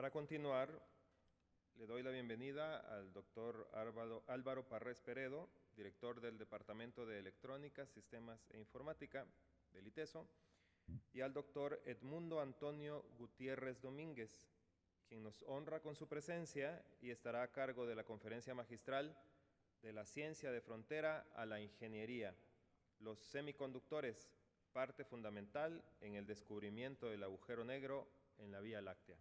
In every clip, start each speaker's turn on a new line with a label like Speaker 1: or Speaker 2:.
Speaker 1: Para continuar, le doy la bienvenida al doctor Álvaro Parrés Peredo, director del Departamento de Electrónica, Sistemas e Informática del ITESO, y al doctor Edmundo Antonio Gutiérrez Domínguez, quien nos honra con su presencia y estará a cargo de la conferencia magistral de la ciencia de frontera a la ingeniería, los semiconductores, parte fundamental en el descubrimiento del agujero negro en la Vía Láctea.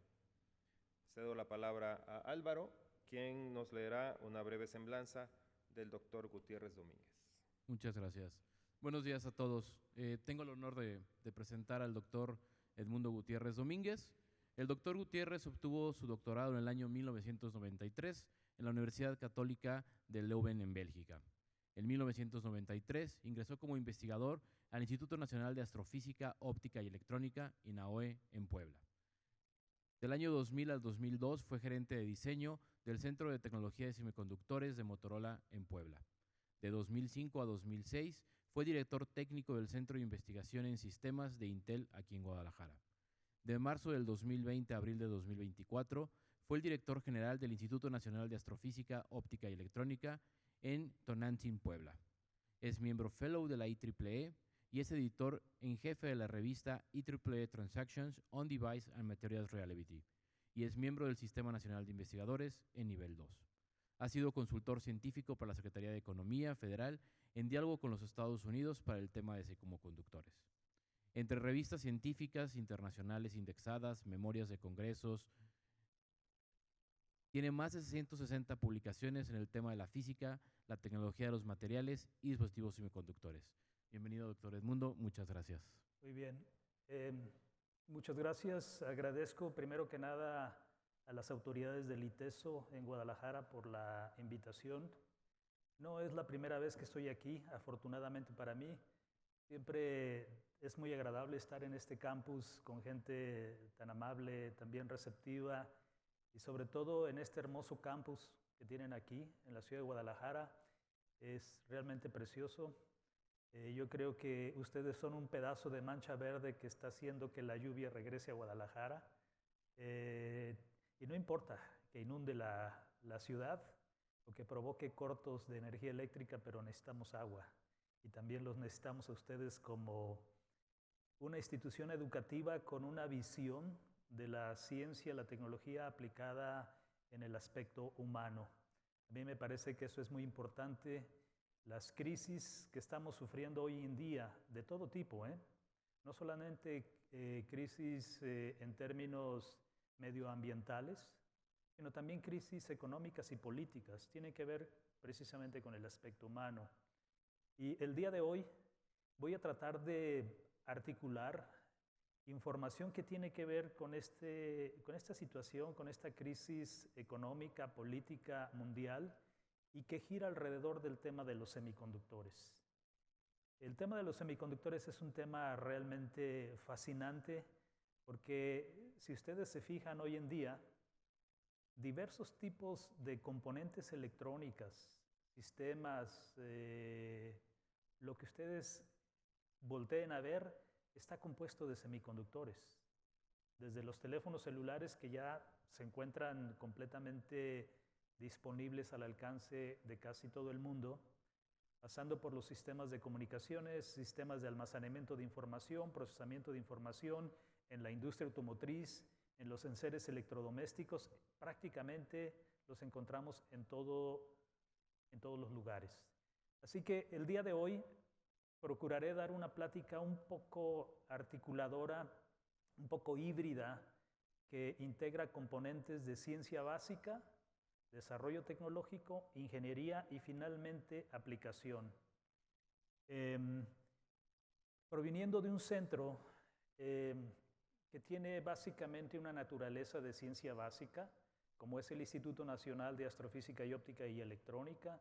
Speaker 1: Cedo la palabra a Álvaro, quien nos leerá una breve semblanza del doctor Gutiérrez Domínguez.
Speaker 2: Muchas gracias. Buenos días a todos. Tengo el honor de presentar al doctor Edmundo Gutiérrez Domínguez. El doctor Gutiérrez obtuvo su doctorado en el año 1993 en la Universidad Católica de Leuven en Bélgica. En 1993 ingresó como investigador al Instituto Nacional de Astrofísica, Óptica y Electrónica, INAOE, en Puebla. Del año 2000 al 2002 fue gerente de diseño del Centro de Tecnología de Semiconductores de Motorola en Puebla. De 2005 a 2006 fue director técnico del Centro de Investigación en Sistemas de Intel aquí en Guadalajara. De marzo del 2020 a abril de 2024 fue el director general del Instituto Nacional de Astrofísica, Óptica y Electrónica en Tonantzin, Puebla. Es miembro fellow de la IEEE y es editor en jefe de la revista IEEE Transactions on Device and Materials Reliability y es miembro del Sistema Nacional de Investigadores en nivel 2. Ha sido consultor científico para la Secretaría de Economía Federal en diálogo con los Estados Unidos para el tema de semiconductores. Entre revistas científicas internacionales indexadas, memorias de congresos, tiene más de 160 publicaciones en el tema de la física, la tecnología de los materiales y dispositivos semiconductores. Bienvenido, doctor Edmundo. Muchas gracias.
Speaker 3: Muy bien. Muchas gracias. Agradezco primero que nada a las autoridades del ITESO en Guadalajara por la invitación. No es la primera vez que estoy aquí, afortunadamente para mí. Siempre es muy agradable estar en este campus con gente tan amable, tan bien receptiva y sobre todo en este hermoso campus que tienen aquí en la ciudad de Guadalajara. Es realmente precioso. Yo creo que ustedes son un pedazo de mancha verde que está haciendo que la lluvia regrese a Guadalajara. Y no importa que inunde la ciudad o que provoque cortos de energía eléctrica, pero necesitamos agua. Y también los necesitamos a ustedes como una institución educativa con una visión de la ciencia, la tecnología aplicada en el aspecto humano. A mí me parece que eso es muy importante. Las crisis que estamos sufriendo hoy en día, de todo tipo, no solamente crisis en términos medioambientales, sino también crisis económicas y políticas, tienen que ver precisamente con el aspecto humano. Y el día de hoy voy a tratar de articular información que tiene que ver con esta situación, con esta crisis económica, política mundial, y que gira alrededor del tema de los semiconductores. El tema de los semiconductores es un tema realmente fascinante porque si ustedes se fijan hoy en día, diversos tipos de componentes electrónicas, sistemas, lo que ustedes volteen a ver está compuesto de semiconductores. Desde los teléfonos celulares que ya se encuentran completamente disponibles al alcance de casi todo el mundo, pasando por los sistemas de comunicaciones, sistemas de almacenamiento de información, procesamiento de información, en la industria automotriz, en los enseres electrodomésticos, prácticamente los encontramos en todos los lugares. Así que el día de hoy procuraré dar una plática un poco articuladora, un poco híbrida, que integra componentes de ciencia básica, desarrollo tecnológico, ingeniería y finalmente aplicación. Proviniendo de un centro que tiene básicamente una naturaleza de ciencia básica, como es el Instituto Nacional de Astrofísica y Óptica y Electrónica,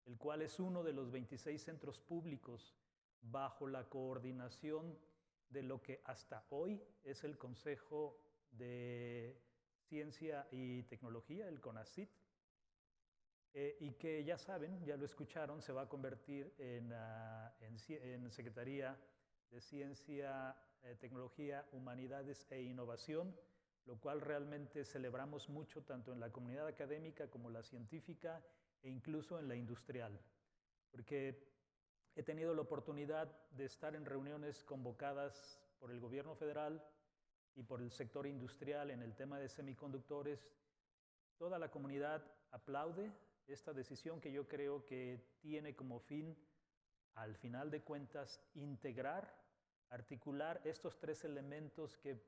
Speaker 3: el cual es uno de los 26 centros públicos bajo la coordinación de lo que hasta hoy es el Consejo de Ciencia y Tecnología, el CONACYT, y que ya saben, ya lo escucharon, se va a convertir en Secretaría de Ciencia, Tecnología, Humanidades e Innovación, lo cual realmente celebramos mucho tanto en la comunidad académica como la científica e incluso en la industrial, porque he tenido la oportunidad de estar en reuniones convocadas por el gobierno federal y por el sector industrial en el tema de semiconductores. Toda la comunidad aplaude esta decisión que yo creo que tiene como fin, al final de cuentas, integrar, articular estos tres elementos que,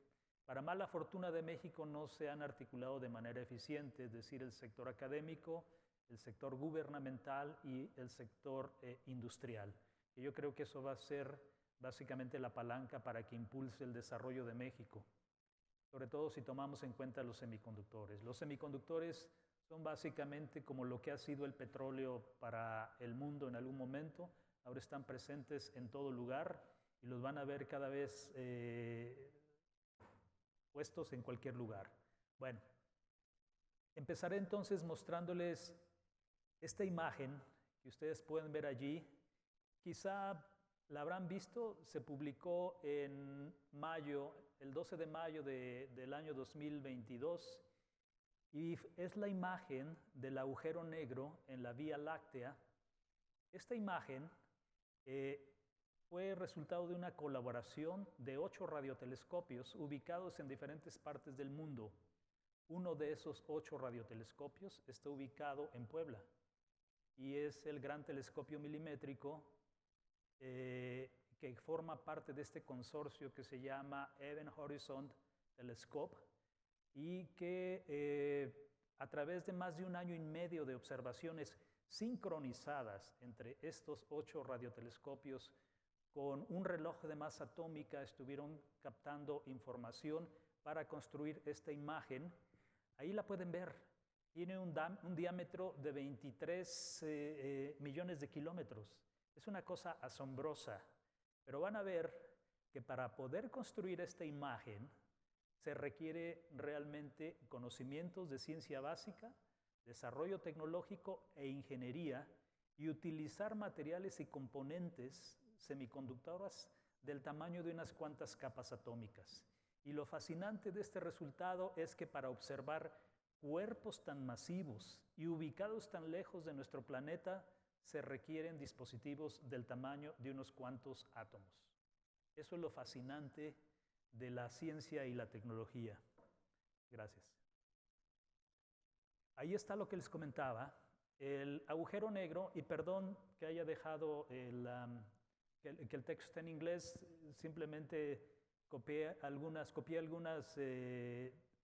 Speaker 3: para mala fortuna de México, no se han articulado de manera eficiente, es decir, el sector académico, el sector gubernamental y el sector industrial. Y yo creo que eso va a ser básicamente la palanca para que impulse el desarrollo de México, sobre todo si tomamos en cuenta los semiconductores. Los semiconductores son básicamente como lo que ha sido el petróleo para el mundo en algún momento. Ahora están presentes en todo lugar y los van a ver cada vez puestos en cualquier lugar. Bueno, empezaré entonces mostrándoles esta imagen que ustedes pueden ver allí. Quizá la habrán visto, se publicó en mayo, el 12 de mayo del año 2022, y es la imagen del agujero negro en la Vía Láctea. Esta imagen fue resultado de una colaboración de 8 radiotelescopios ubicados en diferentes partes del mundo. Uno de esos 8 radiotelescopios está ubicado en Puebla y es el Gran Telescopio Milimétrico que forma parte de este consorcio que se llama Event Horizon Telescope y que a través de más de 1 año y medio de observaciones sincronizadas entre estos 8 radiotelescopios con un reloj de masa atómica estuvieron captando información para construir esta imagen. Ahí la pueden ver. Tiene un diámetro de 23 millones de kilómetros. Es una cosa asombrosa, pero van a ver que para poder construir esta imagen se requiere realmente conocimientos de ciencia básica, desarrollo tecnológico e ingeniería y utilizar materiales y componentes semiconductores del tamaño de unas cuantas capas atómicas. Y lo fascinante de este resultado es que para observar cuerpos tan masivos y ubicados tan lejos de nuestro planeta, se requieren dispositivos del tamaño de unos cuantos átomos. Eso es lo fascinante de la ciencia y la tecnología. Gracias. Ahí está lo que les comentaba, el agujero negro, y perdón que haya dejado que el texto esté en inglés, simplemente copié algunas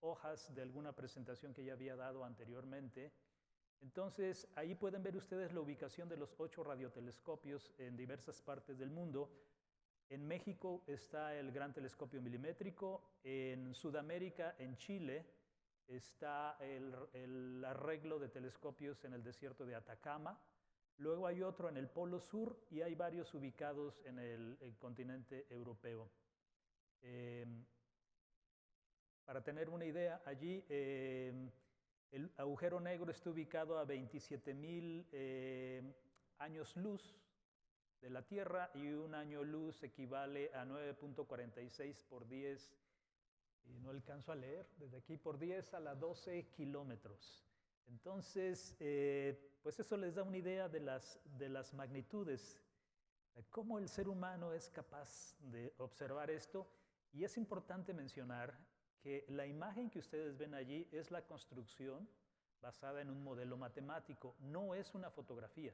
Speaker 3: hojas de alguna presentación que ya había dado anteriormente. Entonces, ahí pueden ver ustedes la ubicación de los 8 radiotelescopios en diversas partes del mundo. En México está el Gran Telescopio Milimétrico, en Sudamérica, en Chile, está el arreglo de telescopios en el desierto de Atacama. Luego hay otro en el Polo Sur y hay varios ubicados en el continente europeo. Para tener una idea, allí el agujero negro está ubicado a 27,000 años luz de la Tierra y un año luz equivale a 9.46 por 10, no alcanzo a leer, desde aquí por 10 a la 12 kilómetros. Entonces, pues eso les da una idea de las magnitudes, de cómo el ser humano es capaz de observar esto. Y es importante mencionar que la imagen que ustedes ven allí es la construcción basada en un modelo matemático, no es una fotografía.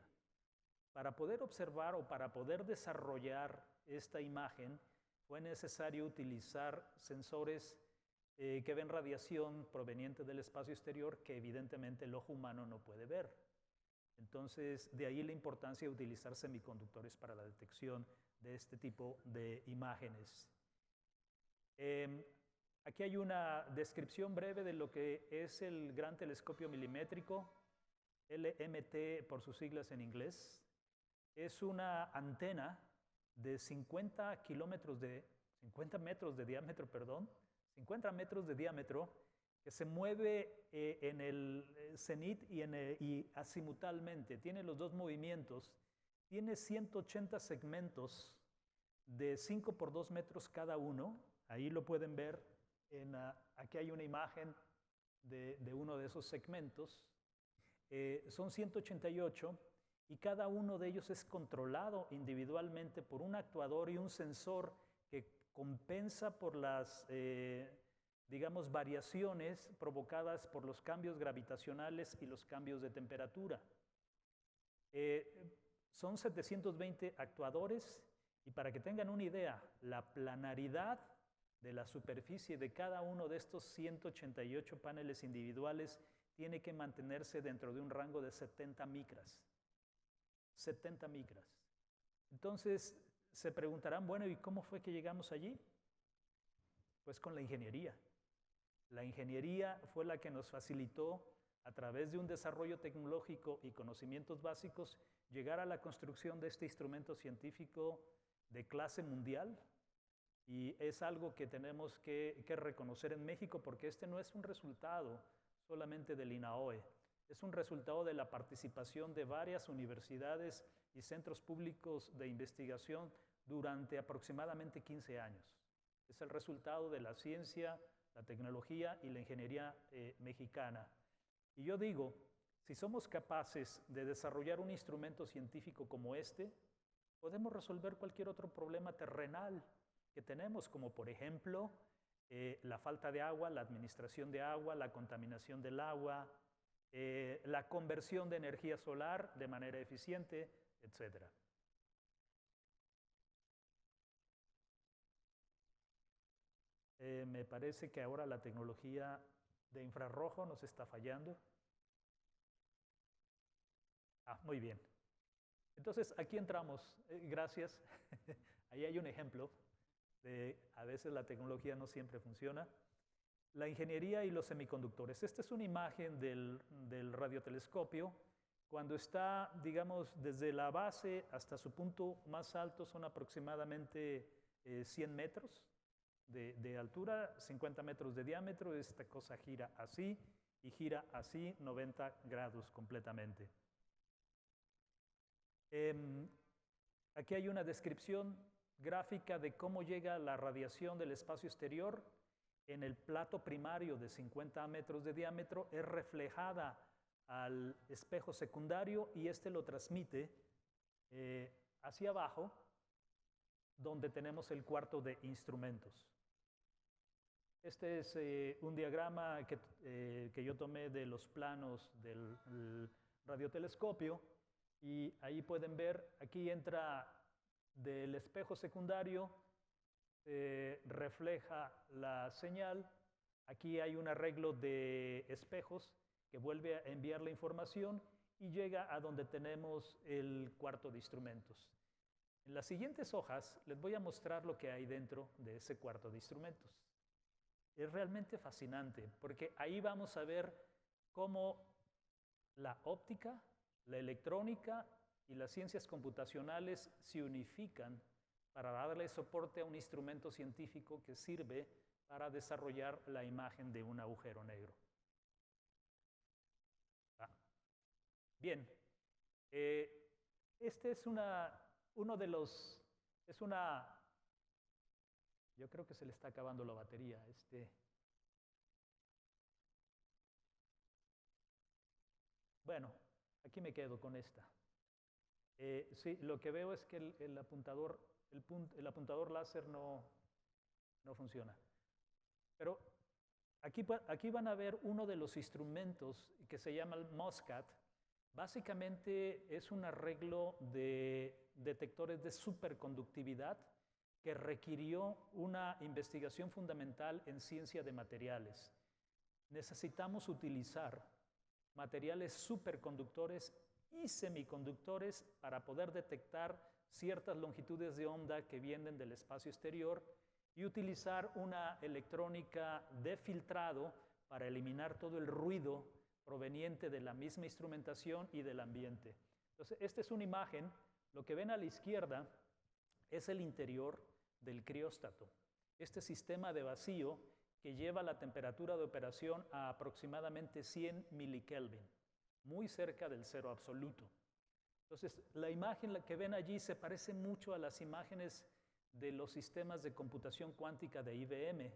Speaker 3: Para poder observar o para poder desarrollar esta imagen fue necesario utilizar sensores que ven radiación proveniente del espacio exterior que evidentemente el ojo humano no puede ver. Entonces, de ahí la importancia de utilizar semiconductores para la detección de este tipo de imágenes. Aquí hay una descripción breve de lo que es el Gran Telescopio Milimétrico, LMT por sus siglas en inglés. Es una antena de 50 metros de diámetro, 50 metros de diámetro, que se mueve en el cenit y azimutalmente. Tiene los dos movimientos. Tiene 180 segmentos de 5 por 2 metros cada uno. Ahí lo pueden ver Aquí hay una imagen de uno de esos segmentos. Son 188 y cada uno de ellos es controlado individualmente por un actuador y un sensor que compensa por las, digamos, variaciones provocadas por los cambios gravitacionales y los cambios de temperatura. Son 720 actuadores y para que tengan una idea, la planaridad de la superficie de cada uno de estos 188 paneles individuales tiene que mantenerse dentro de un rango de 70 micras. 70 micras. Entonces, se preguntarán, bueno, ¿y cómo fue que llegamos allí? Pues con la ingeniería. La ingeniería fue la que nos facilitó, a través de un desarrollo tecnológico y conocimientos básicos, llegar a la construcción de este instrumento científico de clase mundial. Y es algo que tenemos que reconocer en México, porque este no es un resultado solamente del INAOE, es un resultado de la participación de varias universidades y centros públicos de investigación durante aproximadamente 15 años. Es el resultado de la ciencia, la tecnología y la ingeniería mexicana. Y yo digo, si somos capaces de desarrollar un instrumento científico como este, podemos resolver cualquier otro problema terrenal que tenemos, como por ejemplo la falta de agua, la administración de agua, la contaminación del agua, la conversión de energía solar de manera eficiente, etc. Me parece que ahora la tecnología de infrarrojo nos está fallando. Muy bien. Entonces, aquí entramos. Gracias. Ahí hay un ejemplo de a veces la tecnología no siempre funciona. La ingeniería y los semiconductores. Esta es una imagen del radiotelescopio. Cuando está, digamos, desde la base hasta su punto más alto son aproximadamente 100 metros de altura, 50 metros de diámetro. Esta cosa gira así y gira así 90 grados completamente. Aquí hay una descripción gráfica de cómo llega la radiación del espacio exterior. En el plato primario de 50 metros de diámetro es reflejada al espejo secundario y este lo transmite hacia abajo, donde tenemos el cuarto de instrumentos. Este es un diagrama que yo tomé de los planos del radiotelescopio y ahí pueden ver, aquí entra del espejo secundario, refleja la señal. Aquí hay un arreglo de espejos que vuelve a enviar la información y llega a donde tenemos el cuarto de instrumentos. En las siguientes hojas les voy a mostrar lo que hay dentro de ese cuarto de instrumentos. Es realmente fascinante porque ahí vamos a ver cómo la óptica, la electrónica y las ciencias computacionales se unifican para darle soporte a un instrumento científico que sirve para desarrollar la imagen de un agujero negro. Bien, este es yo creo que se le está acabando la batería. Bueno, aquí me quedo con esta. Sí, lo que veo es que el apuntador láser no funciona. Pero aquí van a ver uno de los instrumentos que se llama el MOSCAT. Básicamente es un arreglo de detectores de superconductividad que requirió una investigación fundamental en ciencia de materiales. Necesitamos utilizar materiales superconductores y semiconductores para poder detectar ciertas longitudes de onda que vienen del espacio exterior y utilizar una electrónica de filtrado para eliminar todo el ruido proveniente de la misma instrumentación y del ambiente. Entonces, esta es una imagen. Lo que ven a la izquierda es el interior del crióstato. Este sistema de vacío que lleva la temperatura de operación a aproximadamente 100 milikelvin, muy cerca del cero absoluto. Entonces, la imagen que ven allí se parece mucho a las imágenes de los sistemas de computación cuántica de IBM,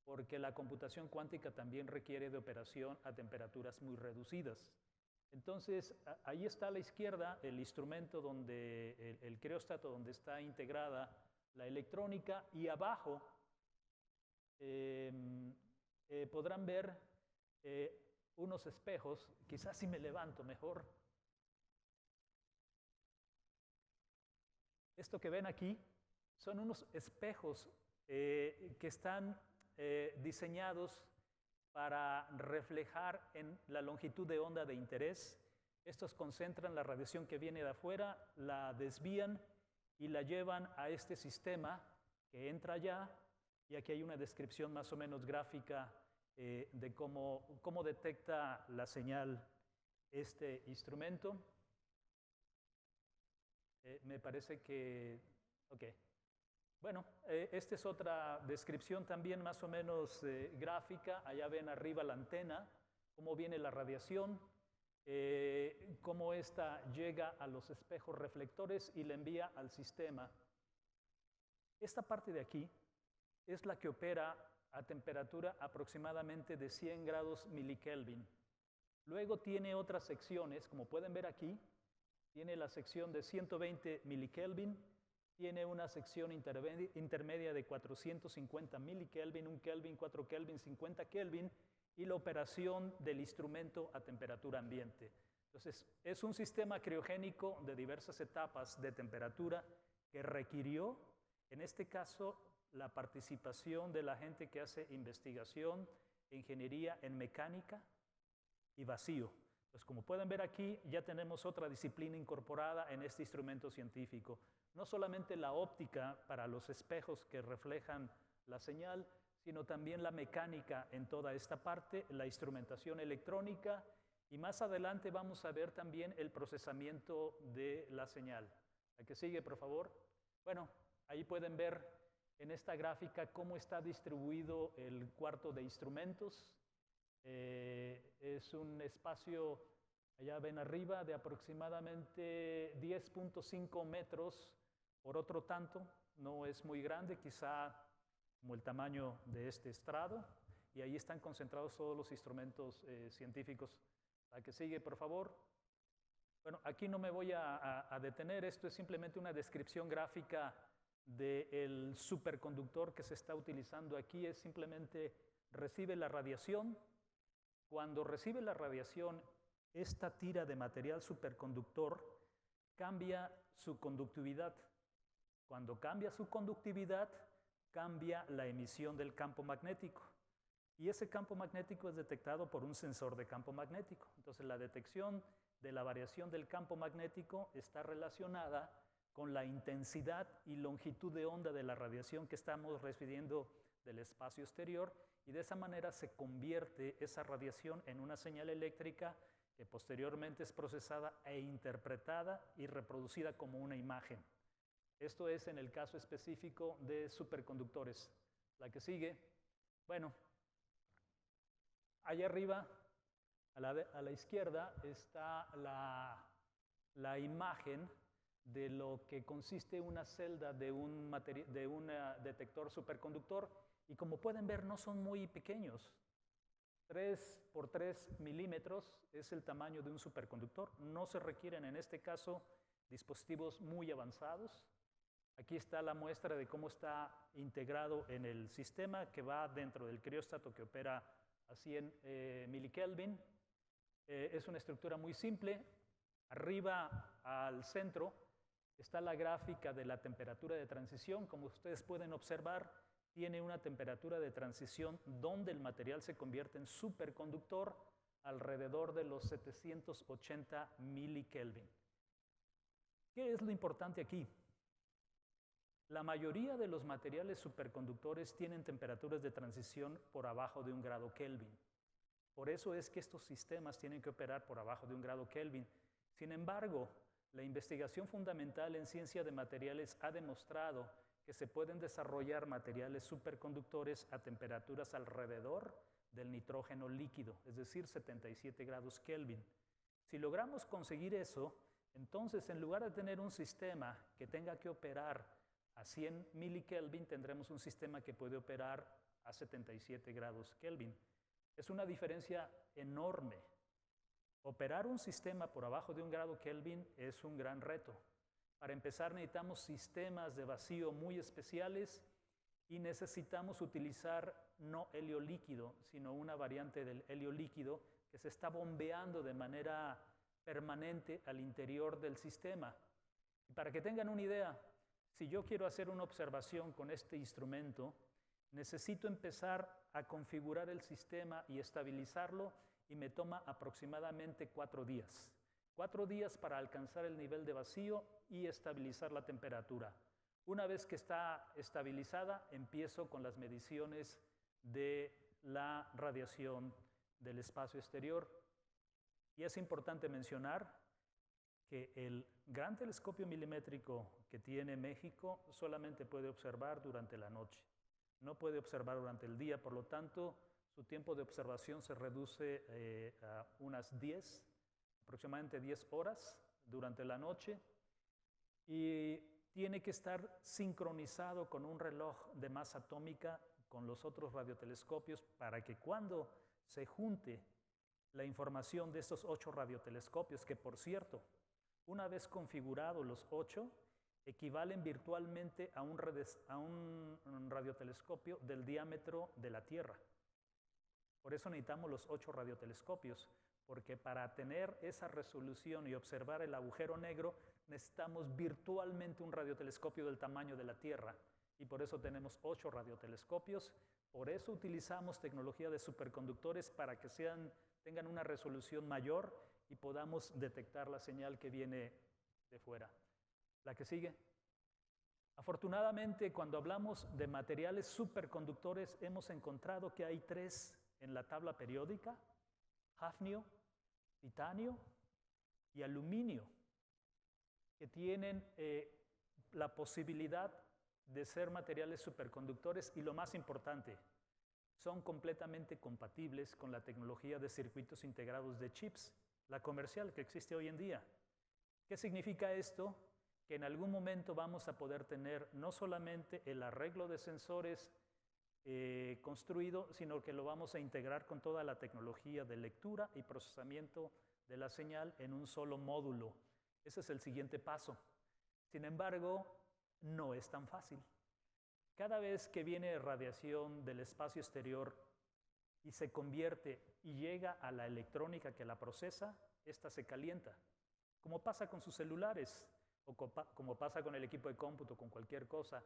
Speaker 3: porque la computación cuántica también requiere de operación a temperaturas muy reducidas. Entonces, ahí está a la izquierda el instrumento donde, el crióstato donde está integrada la electrónica, y abajo podrán ver unos espejos. Quizás si me levanto mejor. Esto que ven aquí son unos espejos que están diseñados para reflejar en la longitud de onda de interés. Estos concentran la radiación que viene de afuera, la desvían y la llevan a este sistema que entra allá. Y aquí hay una descripción más o menos gráfica de cómo detecta la señal este instrumento. Me parece que... ok. Bueno, esta es otra descripción también más o menos gráfica. Allá ven arriba la antena, cómo viene la radiación, cómo esta llega a los espejos reflectores y la envía al sistema. Esta parte de aquí es la que opera a temperatura aproximadamente de 100 grados milikelvin. Luego tiene otras secciones, como pueden ver aquí, tiene la sección de 120 milikelvin, tiene una sección intermedia de 450 milikelvin, 1 Kelvin, 4 Kelvin, 50 Kelvin, y la operación del instrumento a temperatura ambiente. Entonces, es un sistema criogénico de diversas etapas de temperatura que requirió, en este caso, la participación de la gente que hace investigación, ingeniería en mecánica y vacío. Pues como pueden ver aquí, ya tenemos otra disciplina incorporada en este instrumento científico. No solamente la óptica para los espejos que reflejan la señal, sino también la mecánica en toda esta parte, la instrumentación electrónica, y más adelante vamos a ver también el procesamiento de la señal. ¿La que sigue, por favor? Bueno, ahí pueden ver en esta gráfica cómo está distribuido el cuarto de instrumentos. Es un espacio, allá ven arriba, de aproximadamente 10.5 metros por otro tanto. No es muy grande, quizá como el tamaño de este estrado, y ahí están concentrados todos los instrumentos científicos. La que sigue, por favor. Bueno, aquí no me voy a detener, esto es simplemente una descripción gráfica del superconductor que se está utilizando aquí. Es simplemente recibe la radiación. Cuando recibe la radiación, esta tira de material superconductor cambia su conductividad. Cuando cambia su conductividad, cambia la emisión del campo magnético. Y ese campo magnético es detectado por un sensor de campo magnético. Entonces, la detección de la variación del campo magnético está relacionada con la intensidad y longitud de onda de la radiación que estamos recibiendo del espacio exterior, y de esa manera se convierte esa radiación en una señal eléctrica que posteriormente es procesada e interpretada y reproducida como una imagen. Esto es en el caso específico de superconductores. La que sigue. Bueno, allá arriba, a la izquierda, está la imagen de lo que consiste una celda de un detector superconductor, y como pueden ver no son muy pequeños. 3 por 3 milímetros es el tamaño de un superconductor. No se requieren en este caso dispositivos muy avanzados. Aquí está la muestra de cómo está integrado en el sistema que va dentro del crióstato que opera a 100 milikelvin. Es una estructura muy simple. Arriba al centro está la gráfica de la temperatura de transición. Como ustedes pueden observar, tiene una temperatura de transición donde el material se convierte en superconductor alrededor de los 780 milikelvin. ¿Qué es lo importante aquí? La mayoría de los materiales superconductores tienen temperaturas de transición por abajo de 1 grado Kelvin. Por eso es que estos sistemas tienen que operar por abajo de 1 grado Kelvin. Sin embargo, la investigación fundamental en ciencia de materiales ha demostrado que se pueden desarrollar materiales superconductores a temperaturas alrededor del nitrógeno líquido, es decir, 77 grados Kelvin. Si logramos conseguir eso, entonces en lugar de tener un sistema que tenga que operar A 100 milikelvin tendremos un sistema que puede operar a 77 grados Kelvin. Es una diferencia enorme. Operar un sistema por abajo de 1 grado Kelvin es un gran reto. Para empezar, necesitamos sistemas de vacío muy especiales y necesitamos utilizar no helio líquido, sino una variante del helio líquido que se está bombeando de manera permanente al interior del sistema. Y para que tengan una idea, si yo quiero hacer una observación con este instrumento, necesito empezar a configurar el sistema y estabilizarlo y me toma aproximadamente 4 días. 4 días para alcanzar el nivel de vacío y estabilizar la temperatura. Una vez que está estabilizada, empiezo con las mediciones de la radiación del espacio exterior. Y es importante mencionar que el gran telescopio milimétrico que tiene México solamente puede observar durante la noche. No puede observar durante el día, por lo tanto, su tiempo de observación se reduce a unas aproximadamente 10 horas durante la noche, y tiene que estar sincronizado con un reloj de masa atómica con los otros radiotelescopios para que cuando se junte la información de estos 8 radiotelescopios, que por cierto, una vez configurados los 8, equivalen virtualmente a un radiotelescopio del diámetro de la Tierra. Por eso necesitamos los 8 radiotelescopios, porque para tener esa resolución y observar el agujero negro necesitamos virtualmente un radiotelescopio del tamaño de la Tierra, y por eso tenemos 8 radiotelescopios. Por eso utilizamos tecnología de superconductores para que tengan una resolución mayor y podamos detectar la señal que viene de fuera. La que sigue. Afortunadamente, cuando hablamos de materiales superconductores, hemos encontrado que hay 3 en la tabla periódica: hafnio, titanio y aluminio, que tienen la posibilidad de ser materiales superconductores, y lo más importante, son completamente compatibles con la tecnología de circuitos integrados de chips, la comercial que existe hoy en día. ¿Qué significa esto? Que en algún momento vamos a poder tener no solamente el arreglo de sensores construido, sino que lo vamos a integrar con toda la tecnología de lectura y procesamiento de la señal en un solo módulo. Ese es el siguiente paso. Sin embargo, no es tan fácil. Cada vez que viene radiación del espacio exterior y se convierte y llega a la electrónica que la procesa, esta se calienta, como pasa con sus celulares o como pasa con el equipo de cómputo, con cualquier cosa.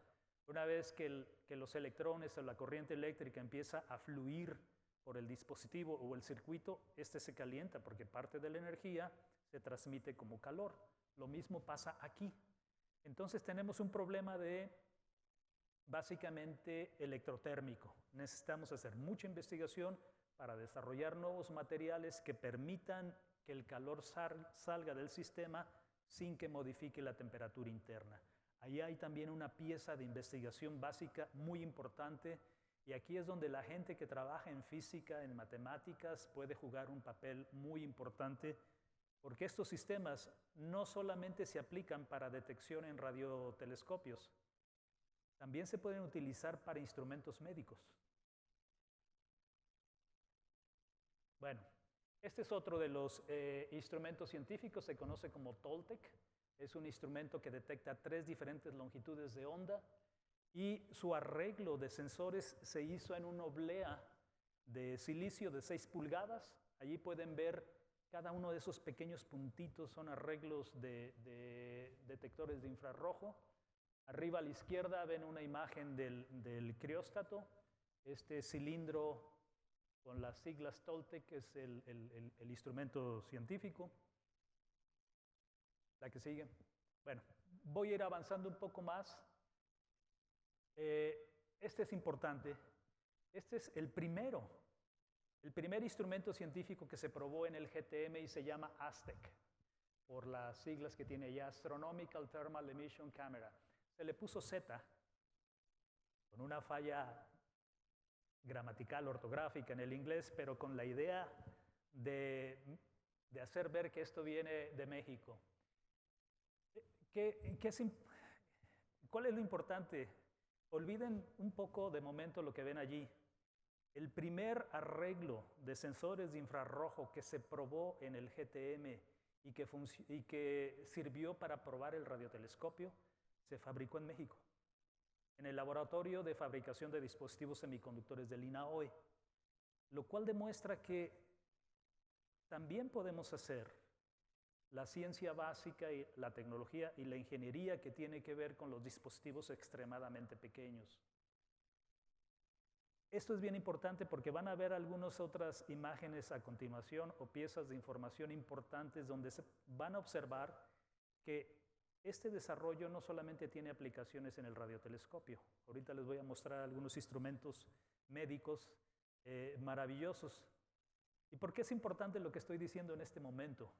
Speaker 3: Una vez que los electrones o la corriente eléctrica empieza a fluir por el dispositivo o el circuito, este se calienta porque parte de la energía se transmite como calor. Lo mismo pasa aquí. Entonces tenemos un problema de básicamente electrotérmico. Necesitamos hacer mucha investigación para desarrollar nuevos materiales que permitan que el calor salga del sistema sin que modifique la temperatura interna. Ahí hay también una pieza de investigación básica muy importante, y aquí es donde la gente que trabaja en física, en matemáticas, puede jugar un papel muy importante, porque estos sistemas no solamente se aplican para detección en radiotelescopios, también se pueden utilizar para instrumentos médicos. Bueno, este es otro de los instrumentos científicos, se conoce como Toltec. Es un instrumento que detecta 3 diferentes longitudes de onda, y su arreglo de sensores se hizo en una oblea de silicio de 6 pulgadas. Allí pueden ver cada uno de esos pequeños puntitos, son arreglos de detectores de infrarrojo. Arriba a la izquierda ven una imagen del crióstato, este cilindro con las siglas Toltec es el instrumento científico. La que sigue. Bueno, voy a ir avanzando un poco más. Este es importante. Este es el primer instrumento científico que se probó en el GTM y se llama ASTEC, por las siglas que tiene ya, Astronomical Thermal Emission Camera. Se le puso Z, con una falla gramatical, ortográfica en el inglés, pero con la idea de hacer ver que esto viene de México. ¿Cuál es lo importante? Olviden un poco de momento lo que ven allí. El primer arreglo de sensores de infrarrojo que se probó en el GTM y que sirvió para probar el radiotelescopio se fabricó en México, en el Laboratorio de Fabricación de Dispositivos Semiconductores del INAOE, lo cual demuestra que también podemos hacer la ciencia básica y la tecnología y la ingeniería que tiene que ver con los dispositivos extremadamente pequeños. Esto es bien importante porque van a ver algunas otras imágenes a continuación o piezas de información importantes donde se van a observar que este desarrollo no solamente tiene aplicaciones en el radiotelescopio. Ahorita les voy a mostrar algunos instrumentos médicos maravillosos. ¿Y por qué es importante lo que estoy diciendo en este momento?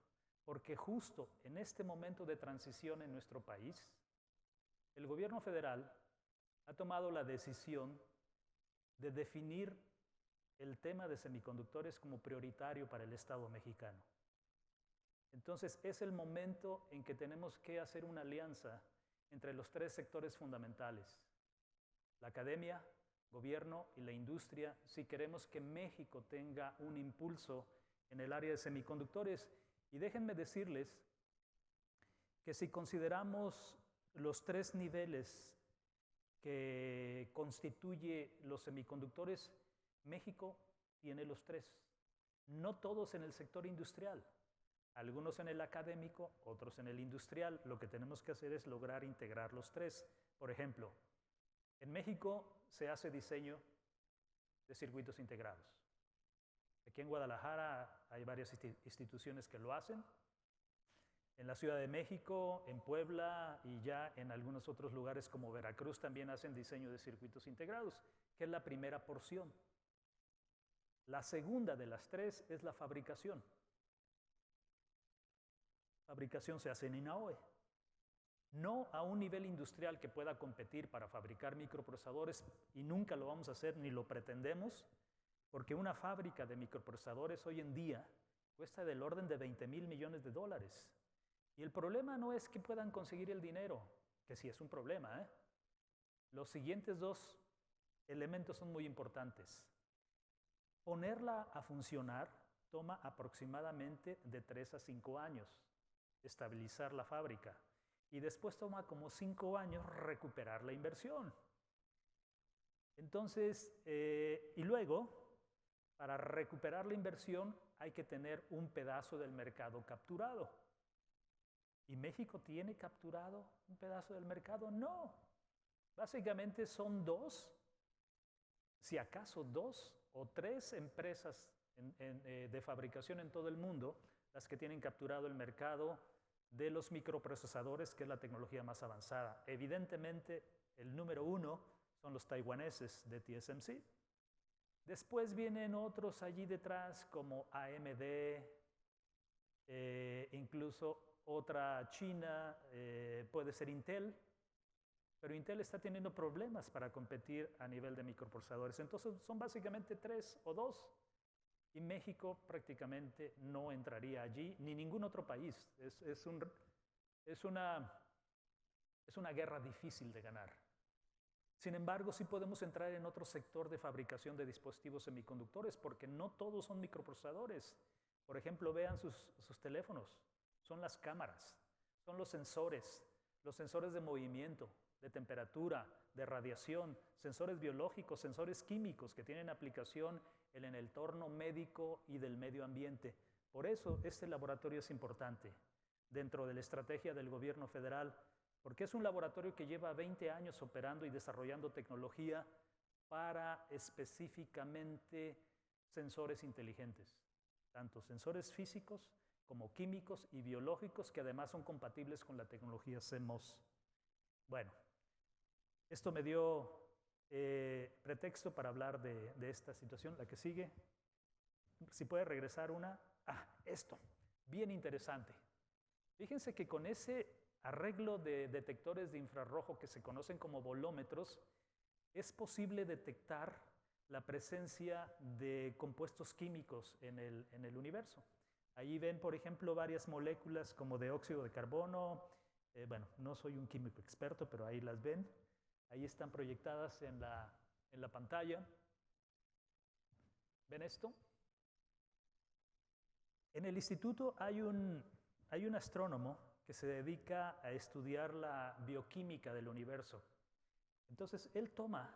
Speaker 3: Porque justo en este momento de transición en nuestro país, el gobierno federal ha tomado la decisión de definir el tema de semiconductores como prioritario para el Estado mexicano. Entonces, es el momento en que tenemos que hacer una alianza entre los tres sectores fundamentales: la academia, gobierno y la industria, si queremos que México tenga un impulso en el área de semiconductores. Y déjenme decirles que si consideramos los tres niveles que constituye los semiconductores, México tiene los tres. No todos en el sector industrial, algunos en el académico, otros en el industrial. Lo que tenemos que hacer es lograr integrar los tres. Por ejemplo, en México se hace diseño de circuitos integrados. Aquí en Guadalajara hay varias instituciones que lo hacen. En la Ciudad de México, en Puebla y ya en algunos otros lugares como Veracruz también hacen diseño de circuitos integrados, que es la primera porción. La segunda de las tres es la fabricación. Fabricación se hace en INAOE. No a un nivel industrial que pueda competir para fabricar microprocesadores, y nunca lo vamos a hacer ni lo pretendemos, porque una fábrica de microprocesadores hoy en día cuesta del orden de $20,000 millones. Y el problema no es que puedan conseguir el dinero, que sí es un problema, ¿eh? Los siguientes dos elementos son muy importantes. Ponerla a funcionar toma aproximadamente de 3 a 5 años, estabilizar la fábrica. Y después toma como 5 años recuperar la inversión. Entonces, y luego, para recuperar la inversión hay que tener un pedazo del mercado capturado. ¿Y México tiene capturado un pedazo del mercado? No. Básicamente son 2, si acaso 2 o 3 empresas de fabricación en todo el mundo las que tienen capturado el mercado de los microprocesadores, que es la tecnología más avanzada. Evidentemente, el número 1 son los taiwaneses de TSMC. Después vienen otros allí detrás como AMD, incluso otra China, puede ser Intel, pero Intel está teniendo problemas para competir a nivel de microprocesadores. Entonces son básicamente 3 o 2, y México prácticamente no entraría allí, ni ningún otro país. Es una guerra difícil de ganar. Sin embargo, sí podemos entrar en otro sector de fabricación de dispositivos semiconductores, porque no todos son microprocesadores. Por ejemplo, vean sus teléfonos. Son las cámaras, son los sensores de movimiento, de temperatura, de radiación, sensores biológicos, sensores químicos que tienen aplicación en el entorno médico y del medio ambiente. Por eso este laboratorio es importante dentro de la estrategia del gobierno federal, porque es un laboratorio que lleva 20 años operando y desarrollando tecnología para específicamente sensores inteligentes, tanto sensores físicos como químicos y biológicos, que además son compatibles con la tecnología CMOS. Bueno, esto me dio pretexto para hablar de esta situación. La que sigue, si puede regresar una. Esto, bien interesante. Fíjense que con ese arreglo de detectores de infrarrojo que se conocen como volómetros, es posible detectar la presencia de compuestos químicos en el universo. Ahí ven, por ejemplo, varias moléculas como de óxido de carbono, Bueno, no soy un químico experto, pero ahí las ven. Ahí están proyectadas en la pantalla. ¿Ven esto? En el instituto hay un astrónomo que se dedica a estudiar la bioquímica del universo. Entonces, él toma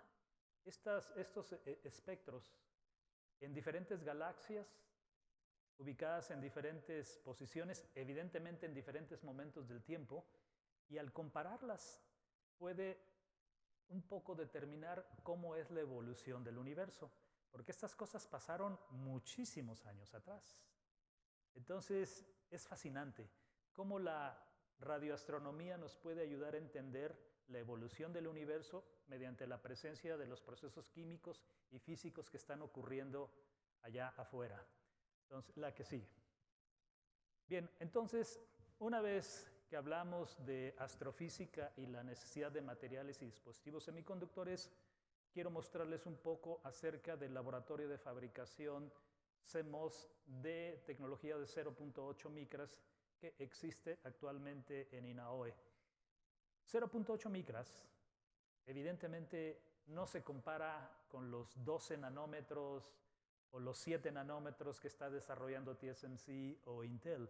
Speaker 3: estos espectros en diferentes galaxias, ubicadas en diferentes posiciones, evidentemente en diferentes momentos del tiempo, y al compararlas puede un poco determinar cómo es la evolución del universo, porque estas cosas pasaron muchísimos años atrás. Entonces, es fascinante cómo la radioastronomía nos puede ayudar a entender la evolución del universo mediante la presencia de los procesos químicos y físicos que están ocurriendo allá afuera. Entonces, la que sigue. Bien, entonces, una vez que hablamos de astrofísica y la necesidad de materiales y dispositivos semiconductores, quiero mostrarles un poco acerca del laboratorio de fabricación CMOS de tecnología de 0.8 micras que existe actualmente en INAOE. 0.8 micras, evidentemente, no se compara con los 12 nanómetros o los 7 nanómetros que está desarrollando TSMC o Intel,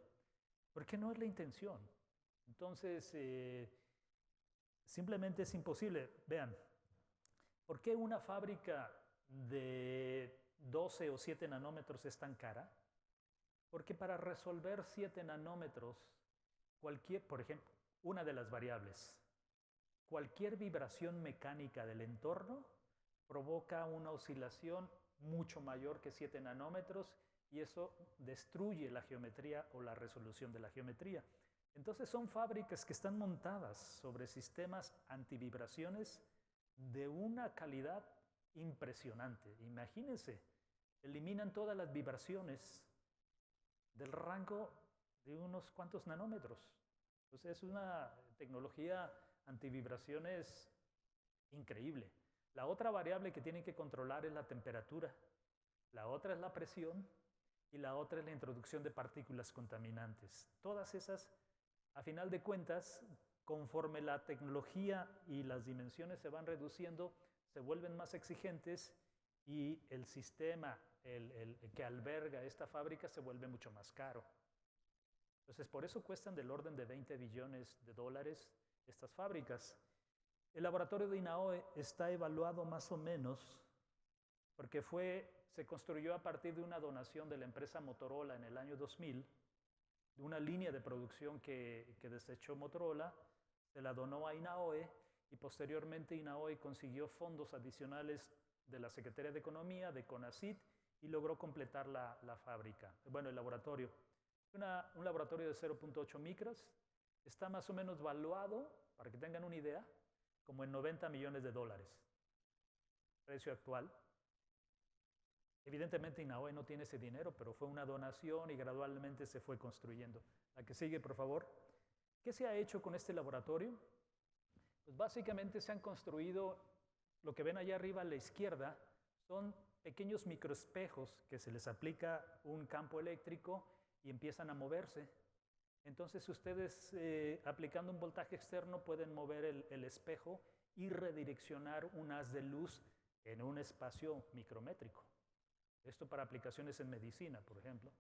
Speaker 3: porque no es la intención. Entonces, simplemente es imposible. Vean, ¿por qué una fábrica de 12 o 7 nanómetros es tan cara? Porque para resolver 7 nanómetros, por ejemplo, una de las variables, cualquier vibración mecánica del entorno provoca una oscilación mucho mayor que 7 nanómetros y eso destruye la geometría o la resolución de la geometría. Entonces son fábricas que están montadas sobre sistemas antivibraciones de una calidad impresionante. Imagínense, eliminan todas las vibraciones del rango de unos cuantos nanómetros. Entonces es una tecnología antivibraciones increíble. La otra variable que tienen que controlar es la temperatura, la otra es la presión y la otra es la introducción de partículas contaminantes. Todas esas, a final de cuentas, conforme la tecnología y las dimensiones se van reduciendo, se vuelven más exigentes y el sistema que alberga esta fábrica se vuelve mucho más caro. Entonces, por eso cuestan del orden de 20 billones de dólares estas fábricas. El laboratorio de INAOE está evaluado más o menos porque se construyó a partir de una donación de la empresa Motorola en el año 2000, de una línea de producción que desechó Motorola, se la donó a INAOE y posteriormente INAOE consiguió fondos adicionales de la Secretaría de Economía, de CONACYT, y logró completar la fábrica, bueno, el laboratorio. Un laboratorio de 0.8 micras, está más o menos valuado, para que tengan una idea, como en 90 millones de dólares, precio actual. Evidentemente INAOE no tiene ese dinero, pero fue una donación y gradualmente se fue construyendo. La que sigue, por favor. ¿Qué se ha hecho con este laboratorio? Pues básicamente se han construido, lo que ven allá arriba a la izquierda, son pequeños microespejos que se les aplica un campo eléctrico y empiezan a moverse. Entonces ustedes aplicando un voltaje externo pueden mover el espejo y redireccionar un haz de luz en un espacio micrométrico. Esto para aplicaciones en medicina, por ejemplo.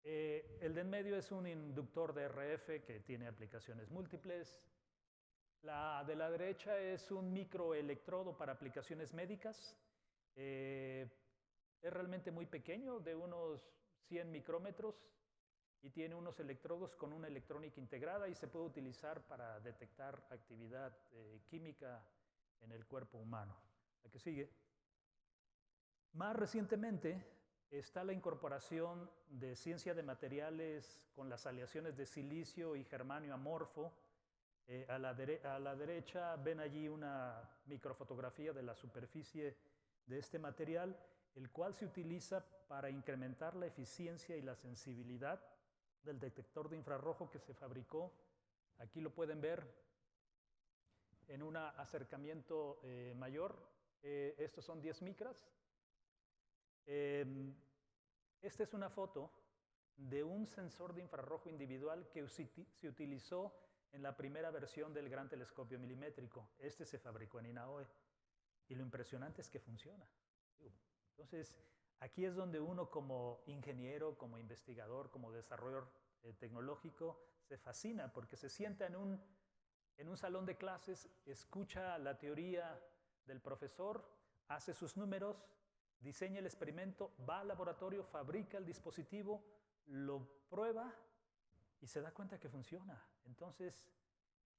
Speaker 3: El de en medio es un inductor de RF que tiene aplicaciones múltiples. La de la derecha es un microelectrodo para aplicaciones médicas. Es realmente muy pequeño, de unos 100 micrómetros, y tiene unos electrodos con una electrónica integrada y se puede utilizar para detectar actividad química en el cuerpo humano. La que sigue. Más recientemente está la incorporación de ciencia de materiales con las aleaciones de silicio y germanio amorfo. A la derecha ven allí una microfotografía de la superficie de este material, el cual se utiliza para incrementar la eficiencia y la sensibilidad del detector de infrarrojo que se fabricó. Aquí lo pueden ver en un acercamiento mayor. Estos son 10 micras. Esta es una foto de un sensor de infrarrojo individual que se utilizó en la primera versión del gran telescopio milimétrico. Este se fabricó en INAOE. Y lo impresionante es que funciona. Entonces, aquí es donde uno como ingeniero, como investigador, como desarrollador tecnológico, se fascina porque se sienta en un salón de clases, escucha la teoría del profesor, hace sus números, diseña el experimento, va al laboratorio, fabrica el dispositivo, lo prueba y se da cuenta que funciona. Entonces,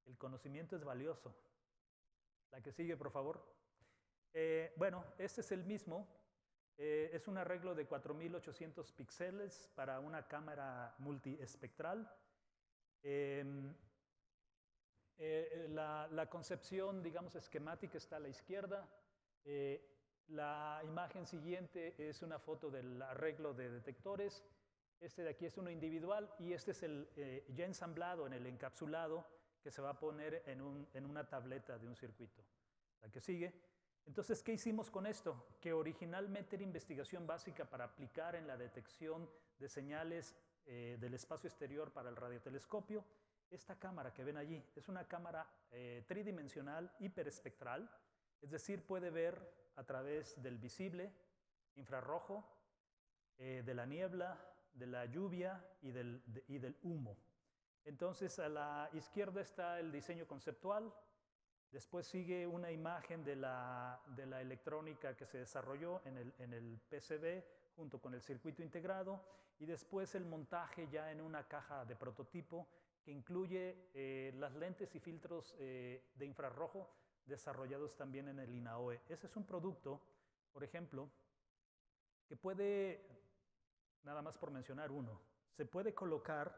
Speaker 3: el conocimiento es valioso. La que sigue, por favor. Bueno, este es el mismo. Es un arreglo de 4800 píxeles para una cámara multiespectral. La concepción, digamos, esquemática está a la izquierda. La imagen siguiente es una foto del arreglo de detectores. Este de aquí es uno individual y este es el ya ensamblado en el encapsulado que se va a poner en una tableta de un circuito. La que sigue. Entonces, ¿qué hicimos con esto? Que originalmente era investigación básica para aplicar en la detección de señales del espacio exterior para el radiotelescopio. Esta cámara que ven allí es una cámara tridimensional hiperespectral, es decir, puede ver a través del visible, infrarrojo, de la niebla, de la lluvia y del humo. Entonces, a la izquierda está el diseño conceptual. Después sigue una imagen de la electrónica que se desarrolló en el PCB junto con el circuito integrado y después el montaje ya en una caja de prototipo que incluye las lentes y filtros de infrarrojo desarrollados también en el INAOE. Ese es un producto, por ejemplo, que puede, nada más por mencionar uno, se puede colocar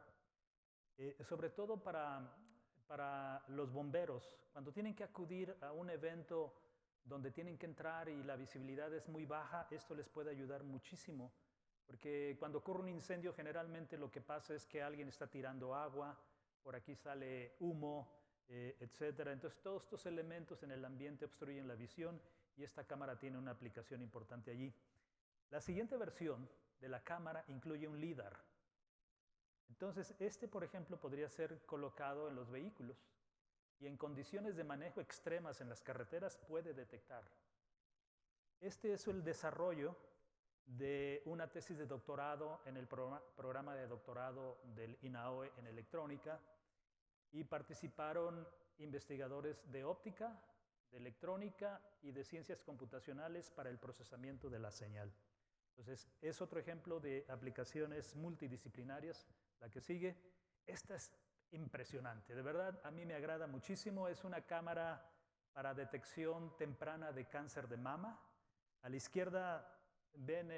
Speaker 3: sobre todo para los bomberos, cuando tienen que acudir a un evento donde tienen que entrar y la visibilidad es muy baja, esto les puede ayudar muchísimo, porque cuando ocurre un incendio generalmente lo que pasa es que alguien está tirando agua, por aquí sale humo, etc. Entonces todos estos elementos en el ambiente obstruyen la visión y esta cámara tiene una aplicación importante allí. La siguiente versión de la cámara incluye un LIDAR. Entonces, este, por ejemplo, podría ser colocado en los vehículos y en condiciones de manejo extremas en las carreteras puede detectar. Este es el desarrollo de una tesis de doctorado en el programa de doctorado del INAOE en electrónica y participaron investigadores de óptica, de electrónica y de ciencias computacionales para el procesamiento de la señal. Entonces, es otro ejemplo de aplicaciones multidisciplinarias. La que sigue, esta es impresionante, de verdad a mí me agrada muchísimo, es una cámara para detección temprana de cáncer de mama. A la izquierda ven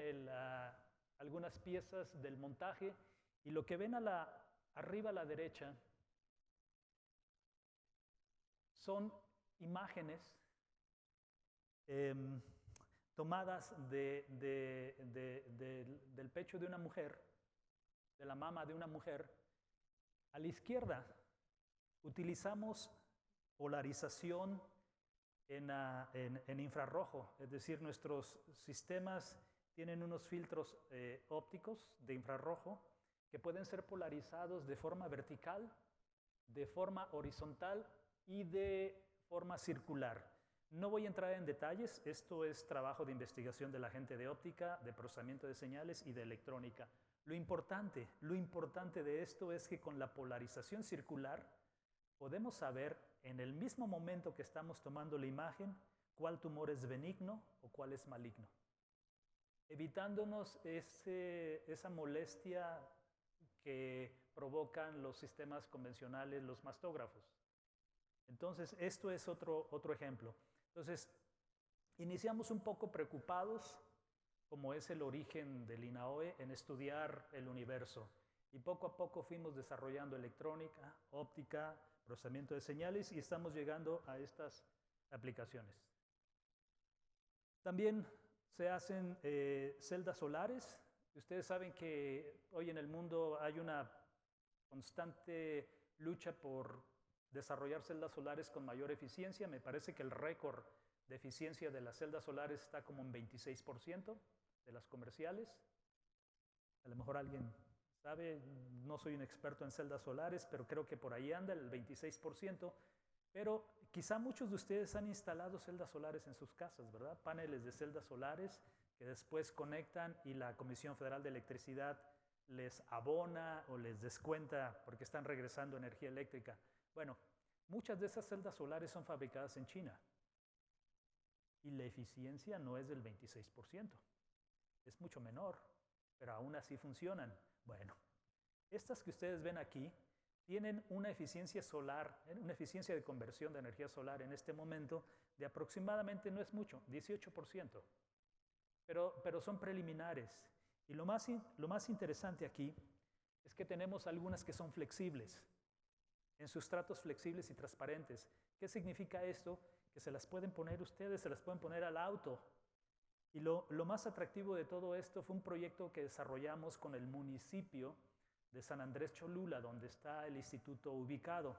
Speaker 3: algunas piezas del montaje y lo que ven arriba a la derecha son imágenes tomadas del pecho de una mujer, de la mama de una mujer. A la izquierda utilizamos polarización en infrarrojo, es decir, nuestros sistemas tienen unos filtros ópticos de infrarrojo que pueden ser polarizados de forma vertical, de forma horizontal y de forma circular. No voy a entrar en detalles, esto es trabajo de investigación de la gente de óptica, de procesamiento de señales y de electrónica. Lo importante de esto es que con la polarización circular podemos saber en el mismo momento que estamos tomando la imagen cuál tumor es benigno o cuál es maligno, evitándonos esa molestia que provocan los sistemas convencionales, los mastógrafos. Entonces, esto es otro ejemplo. Entonces, iniciamos un poco preocupados, como es el origen del INAOE, en estudiar el universo. Y poco a poco fuimos desarrollando electrónica, óptica, procesamiento de señales y estamos llegando a estas aplicaciones. También se hacen celdas solares. Ustedes saben que hoy en el mundo hay una constante lucha por desarrollar celdas solares con mayor eficiencia. Me parece que el récord de eficiencia de las celdas solares está como en 26% de las comerciales. A lo mejor alguien ¿Sabe? No soy un experto en celdas solares, pero creo que por ahí anda el 26%. Pero quizá muchos de ustedes han instalado celdas solares en sus casas, ¿verdad? Paneles de celdas solares que después conectan y la Comisión Federal de Electricidad les abona o les descuenta porque están regresando energía eléctrica. Bueno, muchas de esas celdas solares son fabricadas en China y la eficiencia no es del 26%, es mucho menor, pero aún así funcionan. Bueno, estas que ustedes ven aquí tienen una eficiencia solar, una eficiencia de conversión de energía solar en este momento de aproximadamente, no es mucho, 18%, pero son preliminares. Y lo más interesante aquí es que tenemos algunas que son flexibles, en sustratos flexibles y transparentes. ¿Qué significa esto? Que se las pueden poner ustedes, se las pueden poner al auto. Y lo más atractivo de todo esto fue un proyecto que desarrollamos con el municipio de San Andrés Cholula, donde está el instituto ubicado.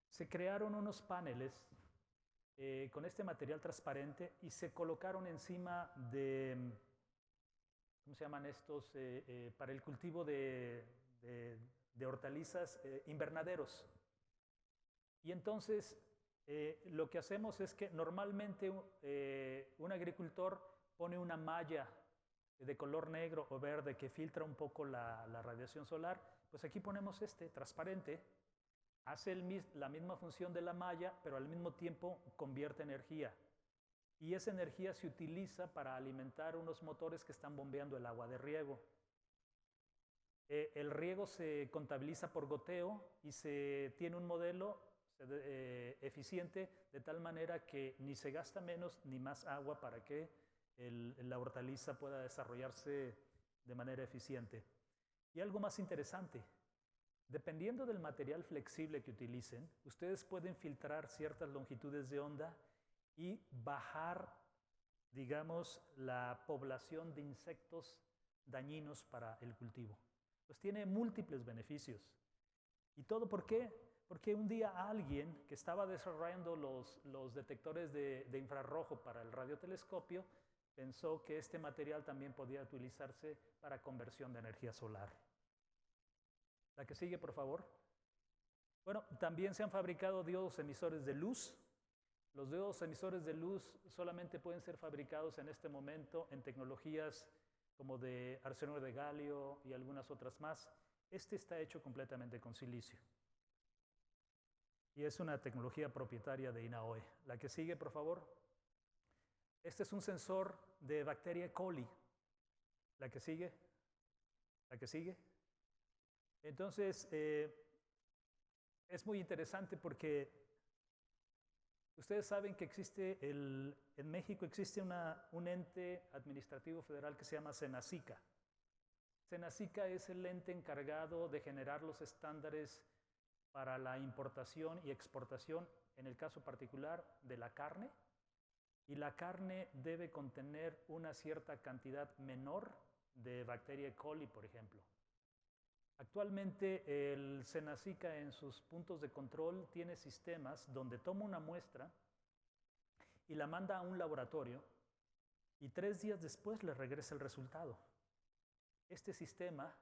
Speaker 3: Se crearon unos paneles con este material transparente y se colocaron encima de, ¿cómo se llaman estos? Para el cultivo de hortalizas, invernaderos. Y entonces lo que hacemos es que normalmente un agricultor pone una malla de color negro o verde que filtra un poco la radiación solar. Pues aquí ponemos este transparente, hace la misma función de la malla, pero al mismo tiempo convierte energía. Y esa energía se utiliza para alimentar unos motores que están bombeando el agua de riego. El riego se contabiliza por goteo y se tiene un modelo eficiente de tal manera que ni se gasta menos ni más agua para que la hortaliza pueda desarrollarse de manera eficiente. Y algo más interesante, dependiendo del material flexible que utilicen, ustedes pueden filtrar ciertas longitudes de onda y bajar, digamos, la población de insectos dañinos para el cultivo. Pues tiene múltiples beneficios. ¿Y todo por qué? Porque un día alguien que estaba desarrollando los detectores de infrarrojo para el radiotelescopio pensó que este material también podía utilizarse para conversión de energía solar. La que sigue, por favor. Bueno, también se han fabricado diodos emisores de luz. Los diodos emisores de luz solamente pueden ser fabricados en este momento en tecnologías como de arsenuro de galio y algunas otras más. Este está hecho completamente con silicio. Y es una tecnología propietaria de INAOE. La que sigue, por favor. Este es un sensor de bacteria E. coli. La que sigue. La que sigue. Entonces, es muy interesante porque ustedes saben que existe en México existe un ente administrativo federal que se llama Senacica. Senacica es el ente encargado de generar los estándares para la importación y exportación, en el caso particular de la carne, y la carne debe contener una cierta cantidad menor de bacteria E. coli, por ejemplo. Actualmente el Senacica en sus puntos de control tiene sistemas donde toma una muestra y la manda a un laboratorio y 3 días después le regresa el resultado. Este sistema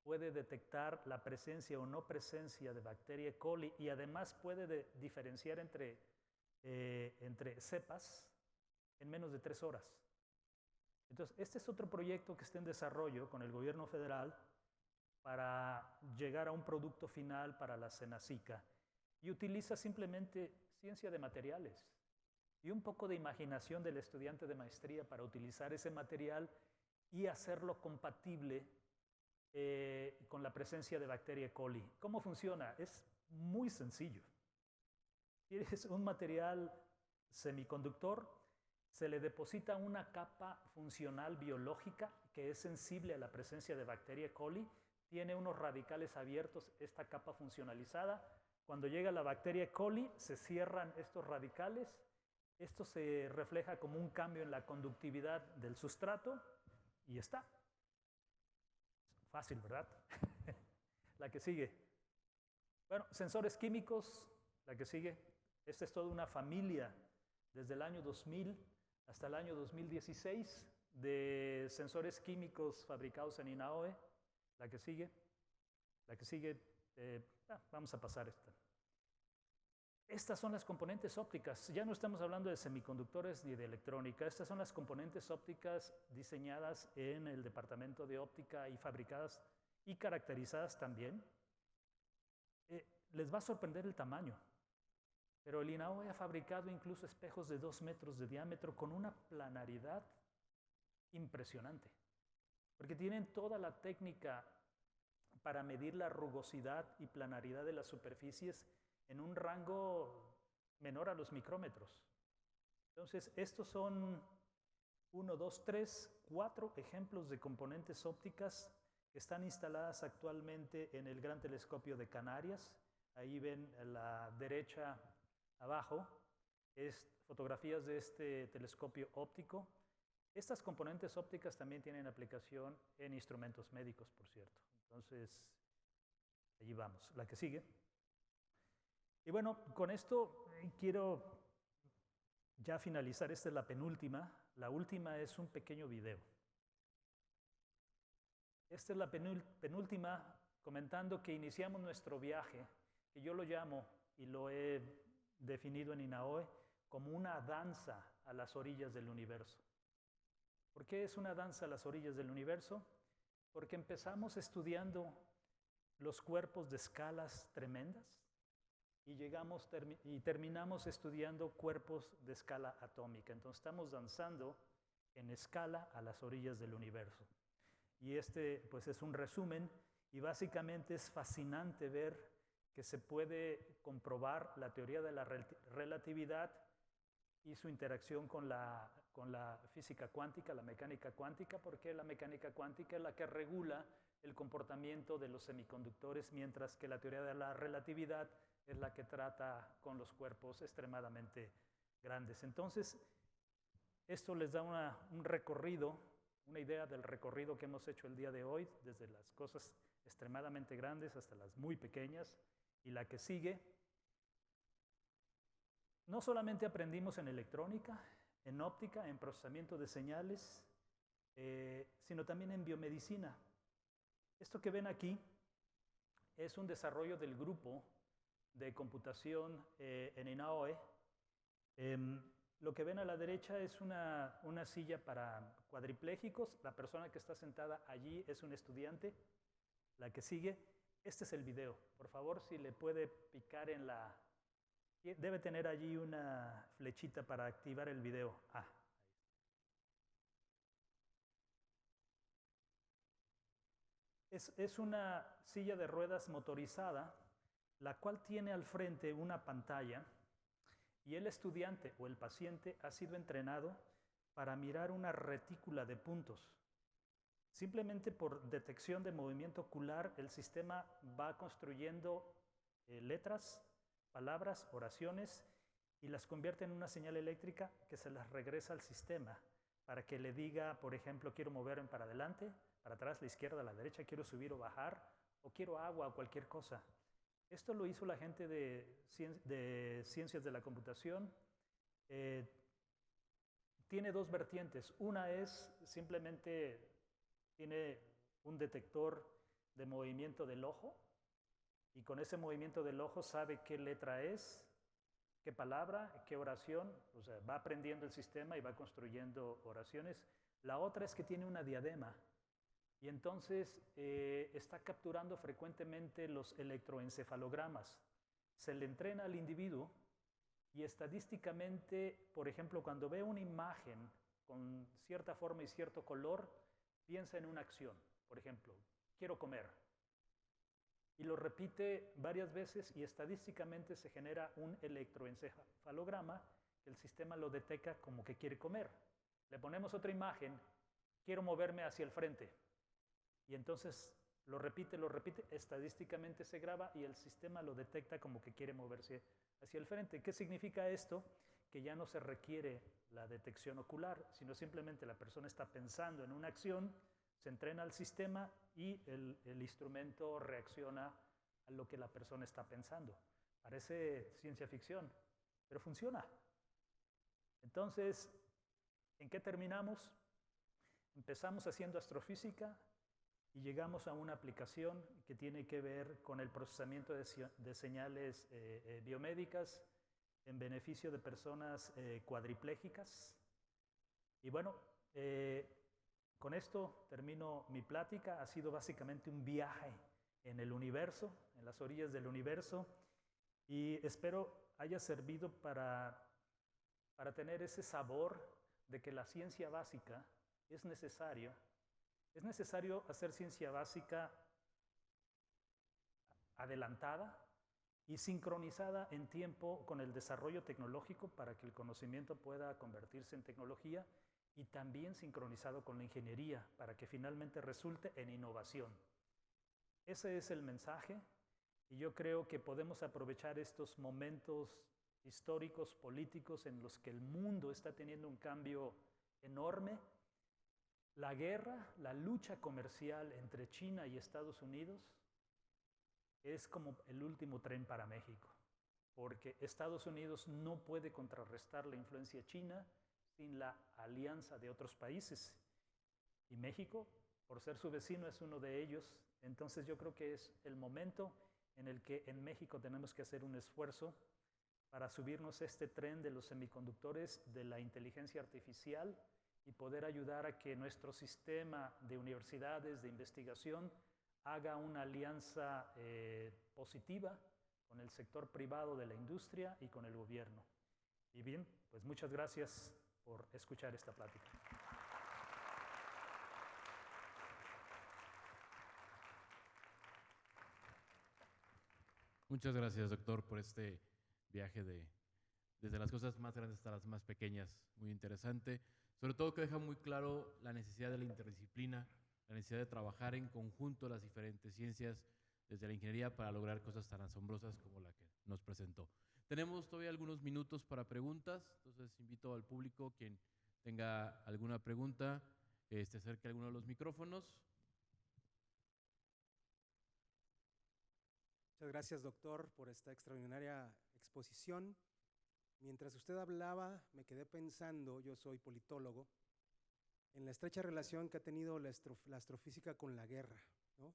Speaker 3: puede detectar la presencia o no presencia de bacteria E. coli y además puede diferenciar entre cepas en menos de 3 horas. Entonces, este es otro proyecto que está en desarrollo con el gobierno federal para llegar a un producto final para la Senacica y utiliza simplemente ciencia de materiales y un poco de imaginación del estudiante de maestría para utilizar ese material y hacerlo compatible con la presencia de bacteria E. coli. ¿Cómo funciona? Es muy sencillo. Es un material semiconductor, se le deposita una capa funcional biológica que es sensible a la presencia de bacteria E. coli, tiene unos radicales abiertos, esta capa funcionalizada. Cuando llega la bacteria E. coli, se cierran estos radicales, esto se refleja como un cambio en la conductividad del sustrato y está. Fácil, ¿verdad? La que sigue. Bueno, sensores químicos, la que sigue. Esta es toda una familia desde el año 2000 hasta el año 2016 de sensores químicos fabricados en INAOE. La que sigue. La que sigue, vamos a pasar esta. Estas son las componentes ópticas. Ya no estamos hablando de semiconductores ni de electrónica. Estas son las componentes ópticas diseñadas en el departamento de óptica y fabricadas y caracterizadas también. Les va a sorprender el tamaño, pero el INAOE ha fabricado incluso espejos de 2 metros de diámetro con una planaridad impresionante, porque tienen toda la técnica para medir la rugosidad y planaridad de las superficies en un rango menor a los micrómetros. Entonces, estos son 1, 2, 3, 4 ejemplos de componentes ópticas que están instaladas actualmente en el Gran Telescopio de Canarias. Ahí ven a la derecha abajo, es fotografías de este telescopio óptico. Estas componentes ópticas también tienen aplicación en instrumentos médicos, por cierto. Entonces, allí vamos. La que sigue. Y bueno, con esto quiero ya finalizar. Esta es la penúltima. La última es un pequeño video. Esta es la penúltima, comentando que iniciamos nuestro viaje, que yo lo llamo y lo he definido en INAOE como una danza a las orillas del universo. ¿Por qué es una danza a las orillas del universo? Porque empezamos estudiando los cuerpos de escalas tremendas y terminamos estudiando cuerpos de escala atómica. Entonces estamos danzando en escala a las orillas del universo. Y este pues es un resumen, y básicamente es fascinante ver que se puede comprobar la teoría de la relatividad y su interacción con la física cuántica, la mecánica cuántica, porque la mecánica cuántica es la que regula el comportamiento de los semiconductores, mientras que la teoría de la relatividad es la que trata con los cuerpos extremadamente grandes. Entonces, esto les da un recorrido, una idea del recorrido que hemos hecho el día de hoy, desde las cosas extremadamente grandes hasta las muy pequeñas. Y la que sigue, no solamente aprendimos en electrónica, en óptica, en procesamiento de señales, sino también en biomedicina. Esto que ven aquí es un desarrollo del grupo de computación en INAOE. Lo que ven a la derecha es una silla para cuadriplégicos. La persona que está sentada allí es un estudiante. La que sigue, este es el video. Por favor, si le puede picar en la... Debe tener allí una flechita para activar el video. Es una silla de ruedas motorizada, la cual tiene al frente una pantalla, y el estudiante o el paciente ha sido entrenado para mirar una retícula de puntos. Simplemente por detección de movimiento ocular, el sistema va construyendo letras, palabras, oraciones, y las convierte en una señal eléctrica que se las regresa al sistema para que le diga, por ejemplo, quiero moverme para adelante, para atrás, la izquierda, la derecha, quiero subir o bajar, o quiero agua o cualquier cosa. Esto lo hizo la gente de ciencias de la computación. Tiene dos vertientes. Una es simplemente tiene un detector de movimiento del ojo, y con ese movimiento del ojo sabe qué letra es, qué palabra, qué oración. O sea, va aprendiendo el sistema y va construyendo oraciones. La otra es que tiene una diadema, y entonces está capturando frecuentemente los electroencefalogramas. Se le entrena al individuo, y estadísticamente, por ejemplo, cuando ve una imagen con cierta forma y cierto color, piensa en una acción. Por ejemplo, quiero comer. Y lo repite varias veces, y estadísticamente se genera un electroencefalograma que el sistema lo detecta como que quiere comer. Le ponemos otra imagen, quiero moverme hacia el frente. Y entonces lo repite, estadísticamente se graba y el sistema lo detecta como que quiere moverse hacia el frente. ¿Qué significa esto? Que ya no se requiere la detección ocular, sino simplemente la persona está pensando en una acción, se entrena al sistema y el instrumento reacciona a lo que la persona está pensando. Parece ciencia ficción, pero funciona. Entonces, ¿en qué terminamos? Empezamos haciendo astrofísica, y llegamos a una aplicación que tiene que ver con el procesamiento de señales biomédicas en beneficio de personas cuadriplégicas. Y bueno, con esto termino mi plática. Ha sido básicamente un viaje en el universo, en las orillas del universo, y espero haya servido para tener ese sabor de que la ciencia básica es necesario. Es necesario hacer ciencia básica adelantada y sincronizada en tiempo con el desarrollo tecnológico para que el conocimiento pueda convertirse en tecnología, y también sincronizado con la ingeniería para que finalmente resulte en innovación. Ese es el mensaje, y yo creo que podemos aprovechar estos momentos históricos, políticos, en los que el mundo está teniendo un cambio enorme. La guerra, la lucha comercial entre China y Estados Unidos es como el último tren para México, porque Estados Unidos no puede contrarrestar la influencia china sin la alianza de otros países. Y México, por ser su vecino, es uno de ellos. Entonces yo creo que es el momento en el que en México tenemos que hacer un esfuerzo para subirnos este tren de los semiconductores, de la inteligencia artificial, y poder ayudar a que nuestro sistema de universidades, de investigación, haga una alianza positiva con el sector privado de la industria y con el gobierno. Y bien, pues muchas gracias por escuchar esta plática.
Speaker 2: Muchas gracias, doctor, por este viaje desde las cosas más grandes hasta las más pequeñas. Muy interesante. Sobre todo que deja muy claro la necesidad de la interdisciplina, la necesidad de trabajar en conjunto las diferentes ciencias, desde la ingeniería, para lograr cosas tan asombrosas como la que nos presentó. Tenemos todavía algunos minutos para preguntas, entonces invito al público, quien tenga alguna pregunta, se acerque a alguno de los micrófonos.
Speaker 4: Muchas gracias, doctor, por esta extraordinaria exposición. Mientras usted hablaba, me quedé pensando, yo soy politólogo, en la estrecha relación que ha tenido la astrofísica con la guerra, ¿no?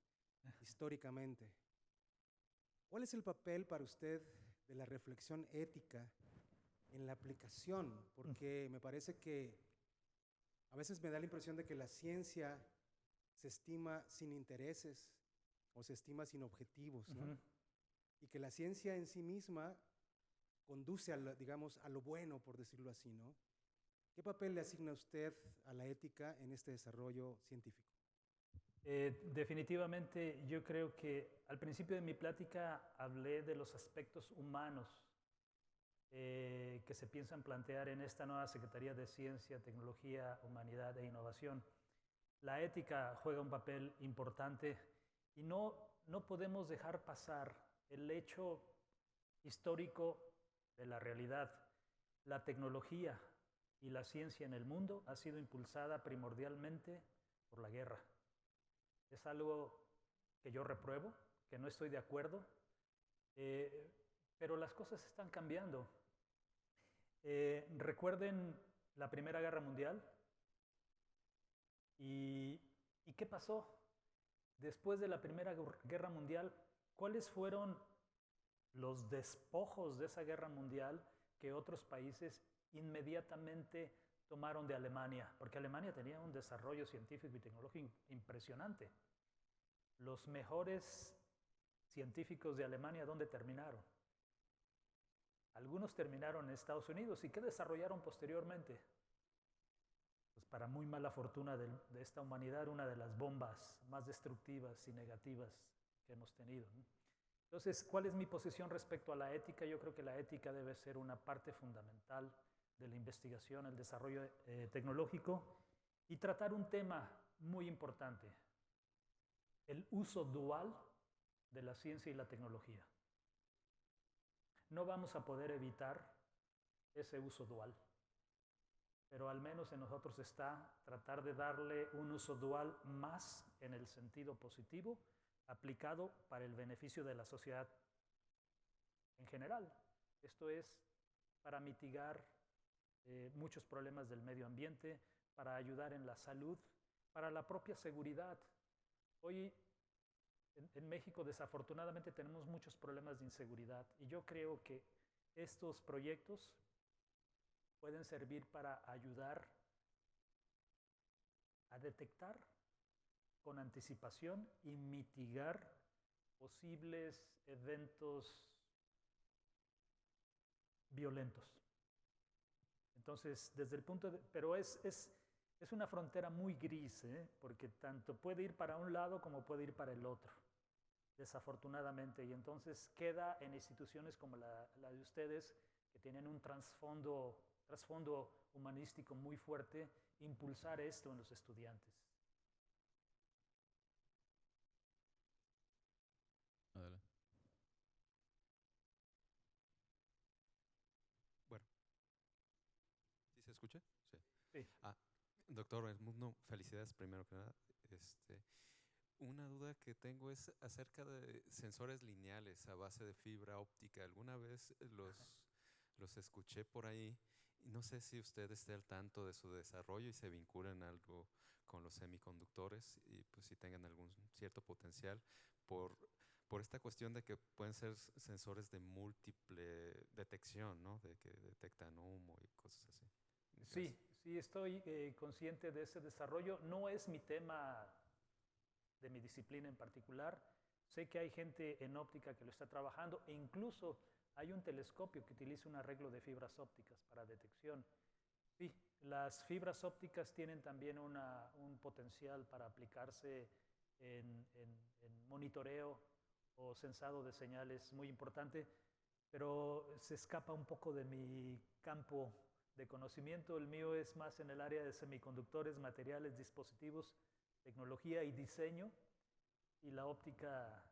Speaker 4: Históricamente. ¿Cuál es el papel para usted de la reflexión ética en la aplicación? Porque me parece que a veces me da la impresión de que la ciencia se estima sin intereses o se estima sin objetivos, ¿no? Y que la ciencia en sí misma conduce a digamos, a lo bueno, por decirlo así, ¿no? ¿Qué papel le asigna usted a la ética en este desarrollo científico?
Speaker 3: Definitivamente, yo creo que al principio de mi plática hablé de los aspectos humanos que se piensan plantear en esta nueva Secretaría de Ciencia, Tecnología, Humanidad e Innovación. La ética juega un papel importante, y no podemos dejar pasar el hecho histórico de la realidad. La tecnología y la ciencia en el mundo ha sido impulsada primordialmente por la guerra. Es algo que yo repruebo, que no estoy de acuerdo, pero las cosas están cambiando. Recuerden la Primera Guerra Mundial. ¿Y qué pasó? Después de la Primera Guerra Mundial, ¿cuáles fueron los despojos de esa guerra mundial que otros países inmediatamente tomaron de Alemania? Porque Alemania tenía un desarrollo científico y tecnológico impresionante. Los mejores científicos de Alemania, ¿dónde terminaron? Algunos terminaron en Estados Unidos. ¿Y qué desarrollaron posteriormente? Pues para muy mala fortuna de esta humanidad, una de las bombas más destructivas y negativas que hemos tenido, ¿no? Entonces, ¿cuál es mi posición respecto a la ética? Yo creo que la ética debe ser una parte fundamental de la investigación, el desarrollo tecnológico, y tratar un tema muy importante: el uso dual de la ciencia y la tecnología. No vamos a poder evitar ese uso dual, pero al menos en nosotros está tratar de darle un uso dual más en el sentido positivo, aplicado para el beneficio de la sociedad en general. Esto es para mitigar muchos problemas del medio ambiente, para ayudar en la salud, para la propia seguridad, Hoy en México desafortunadamente tenemos muchos problemas de inseguridad y yo creo que estos proyectos pueden servir para ayudar a detectar con anticipación y mitigar posibles eventos violentos. Entonces, desde el punto de... Pero es una frontera muy gris, porque tanto puede ir para un lado como puede ir para el otro, desafortunadamente. Y entonces queda en instituciones como la de ustedes, que tienen un trasfondo humanístico muy fuerte, impulsar esto en los estudiantes.
Speaker 2: Adelante.
Speaker 5: Bueno, ¿sí se escucha? Sí.
Speaker 3: Sí.
Speaker 5: Doctor Edmundo, felicidades primero que nada. Una duda que tengo es acerca de sensores lineales a base de fibra óptica. Alguna vez los escuché por ahí y no sé si usted esté al tanto de su desarrollo y se vinculan algo con los semiconductores y pues si tengan algún cierto potencial por esta cuestión de que pueden ser sensores de múltiple detección, ¿no? De que detectan humo y cosas así.
Speaker 3: Sí, sí, estoy consciente de ese desarrollo. No es mi tema de mi disciplina en particular. Sé que hay gente en óptica que lo está trabajando e incluso hay un telescopio que utiliza un arreglo de fibras ópticas para detección. Sí, las fibras ópticas tienen también un potencial para aplicarse en monitoreo o sensado de señales muy importante, pero se escapa un poco de mi campo de conocimiento. El mío es más en el área de semiconductores, materiales, dispositivos, tecnología y diseño, y la óptica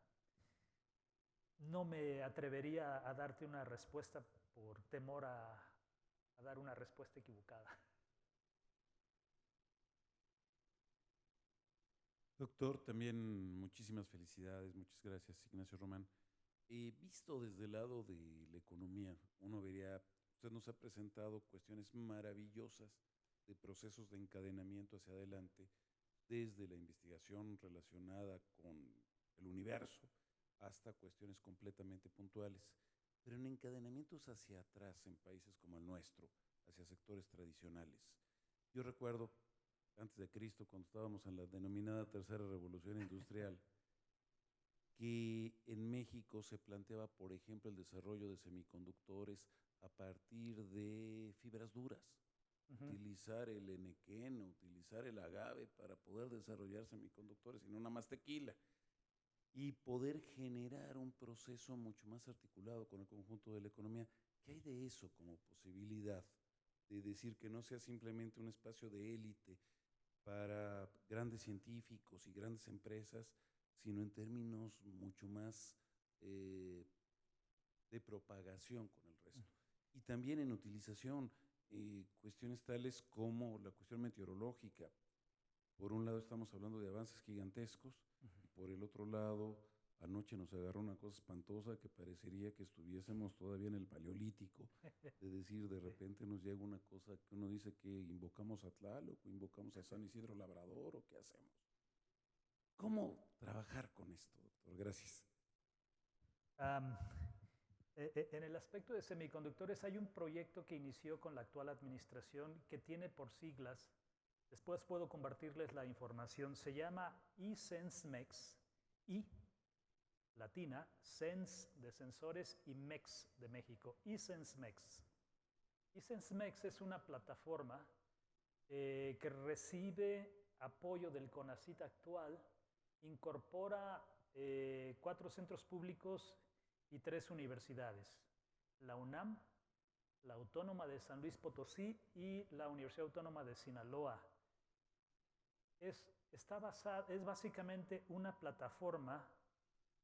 Speaker 3: no me atrevería a darte una respuesta por temor a dar una respuesta equivocada.
Speaker 6: Doctor, también muchísimas felicidades, muchas gracias, Ignacio Román. Visto desde el lado de la economía, uno vería, usted nos ha presentado cuestiones maravillosas de procesos de encadenamiento hacia adelante, desde la investigación relacionada con el universo hasta cuestiones completamente puntuales, pero en encadenamientos hacia atrás en países como el nuestro, hacia sectores tradicionales. Yo recuerdo, antes de Cristo, cuando estábamos en la denominada Tercera Revolución Industrial, que en México se planteaba, por ejemplo, el desarrollo de semiconductores a partir de fibras duras. Utilizar el henequén, utilizar el agave para poder desarrollar semiconductores y no nada más tequila. Y poder generar un proceso mucho más articulado con el conjunto de la economía. ¿Qué hay de eso como posibilidad? De decir que no sea simplemente un espacio de élite para grandes científicos y grandes empresas, sino en términos mucho más de propagación con el resto. Y también en utilización, cuestiones tales como la cuestión meteorológica. Por un lado estamos hablando de avances gigantescos, y por el otro lado, anoche nos agarró una cosa espantosa que parecería que estuviésemos todavía en el Paleolítico, de decir, de repente nos llega una cosa que uno dice que invocamos a Tlaloc, o invocamos a San Isidro Labrador, o qué hacemos. ¿Cómo trabajar con esto, doctor? Gracias.
Speaker 3: En el aspecto de semiconductores hay un proyecto que inició con la actual administración que tiene por siglas, después puedo compartirles la información, se llama eSenseMex, I latina, Sense de sensores y MEX de México, eSenseMex. eSenseMex es una plataforma que recibe apoyo del CONACYT actual, incorpora 4 centros públicos y 3 universidades, la UNAM, la Autónoma de San Luis Potosí y la Universidad Autónoma de Sinaloa. Es básicamente una plataforma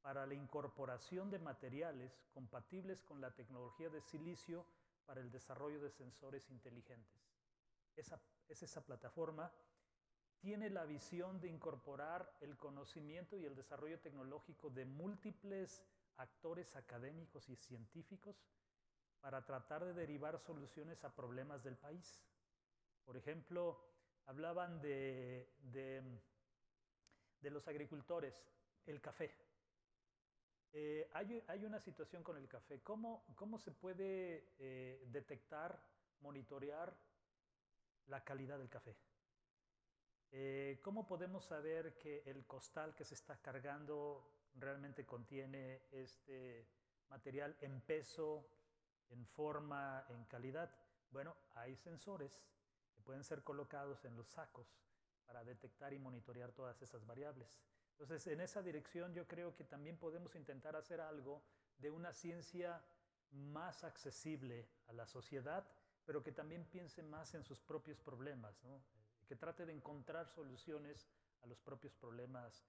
Speaker 3: para la incorporación de materiales compatibles con la tecnología de silicio para el desarrollo de sensores inteligentes. Esa plataforma tiene la visión de incorporar el conocimiento y el desarrollo tecnológico de múltiples actores académicos y científicos para tratar de derivar soluciones a problemas del país. Por ejemplo, hablaban de de los agricultores, el café. Hay una situación con el café. ¿Cómo se puede detectar, monitorear la calidad del café? ¿Cómo podemos saber que el costal que se está cargando realmente contiene este material en peso, en forma, en calidad? Bueno, hay sensores que pueden ser colocados en los sacos para detectar y monitorear todas esas variables. Entonces, en esa dirección yo creo que también podemos intentar hacer algo de una ciencia más accesible a la sociedad, pero que también piense más en sus propios problemas, ¿no? Que trate de encontrar soluciones a los propios problemas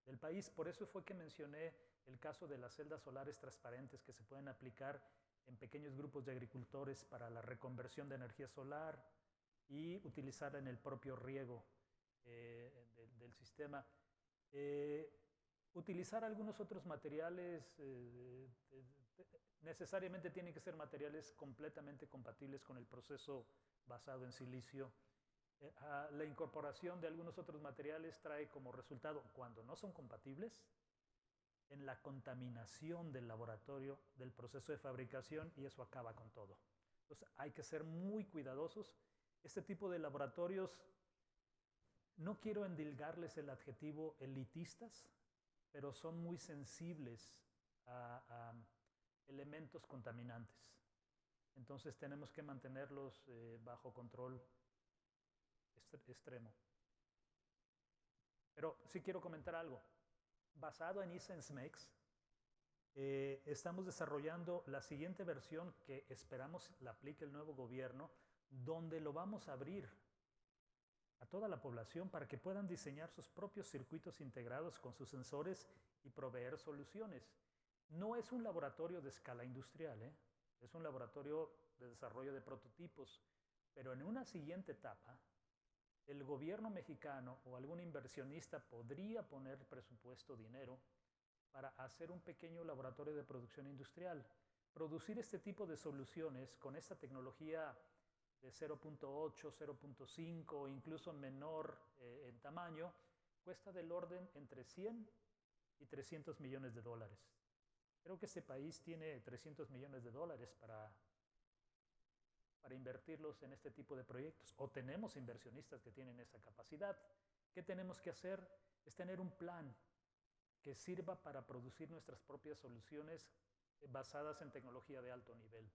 Speaker 3: del país. Por eso fue que mencioné el caso de las celdas solares transparentes que se pueden aplicar en pequeños grupos de agricultores para la reconversión de energía solar y utilizarla en el propio riego del sistema. Utilizar algunos otros materiales necesariamente tienen que ser materiales completamente compatibles con el proceso basado en silicio. La incorporación de algunos otros materiales trae como resultado, cuando no son compatibles, en la contaminación del laboratorio, del proceso de fabricación, y eso acaba con todo. Entonces hay que ser muy cuidadosos. Este tipo de laboratorios, no quiero endilgarles el adjetivo elitistas, pero son muy sensibles a elementos contaminantes. Entonces tenemos que mantenerlos bajo control extremo. Pero sí quiero comentar algo. Basado en eSenseMex, estamos desarrollando la siguiente versión que esperamos la aplique el nuevo gobierno, donde lo vamos a abrir a toda la población para que puedan diseñar sus propios circuitos integrados con sus sensores y proveer soluciones. No es un laboratorio de escala industrial, es un laboratorio de desarrollo de prototipos, pero en una siguiente etapa, el gobierno mexicano o algún inversionista podría poner presupuesto, dinero, para hacer un pequeño laboratorio de producción industrial. Producir este tipo de soluciones con esta tecnología de 0.8, 0.5 o incluso menor en tamaño, cuesta del orden entre 100 y 300 millones de dólares. Creo que este país tiene 300 millones de dólares para invertirlos en este tipo de proyectos, o tenemos inversionistas que tienen esa capacidad. ¿Qué tenemos que hacer? Es tener un plan que sirva para producir nuestras propias soluciones basadas en tecnología de alto nivel.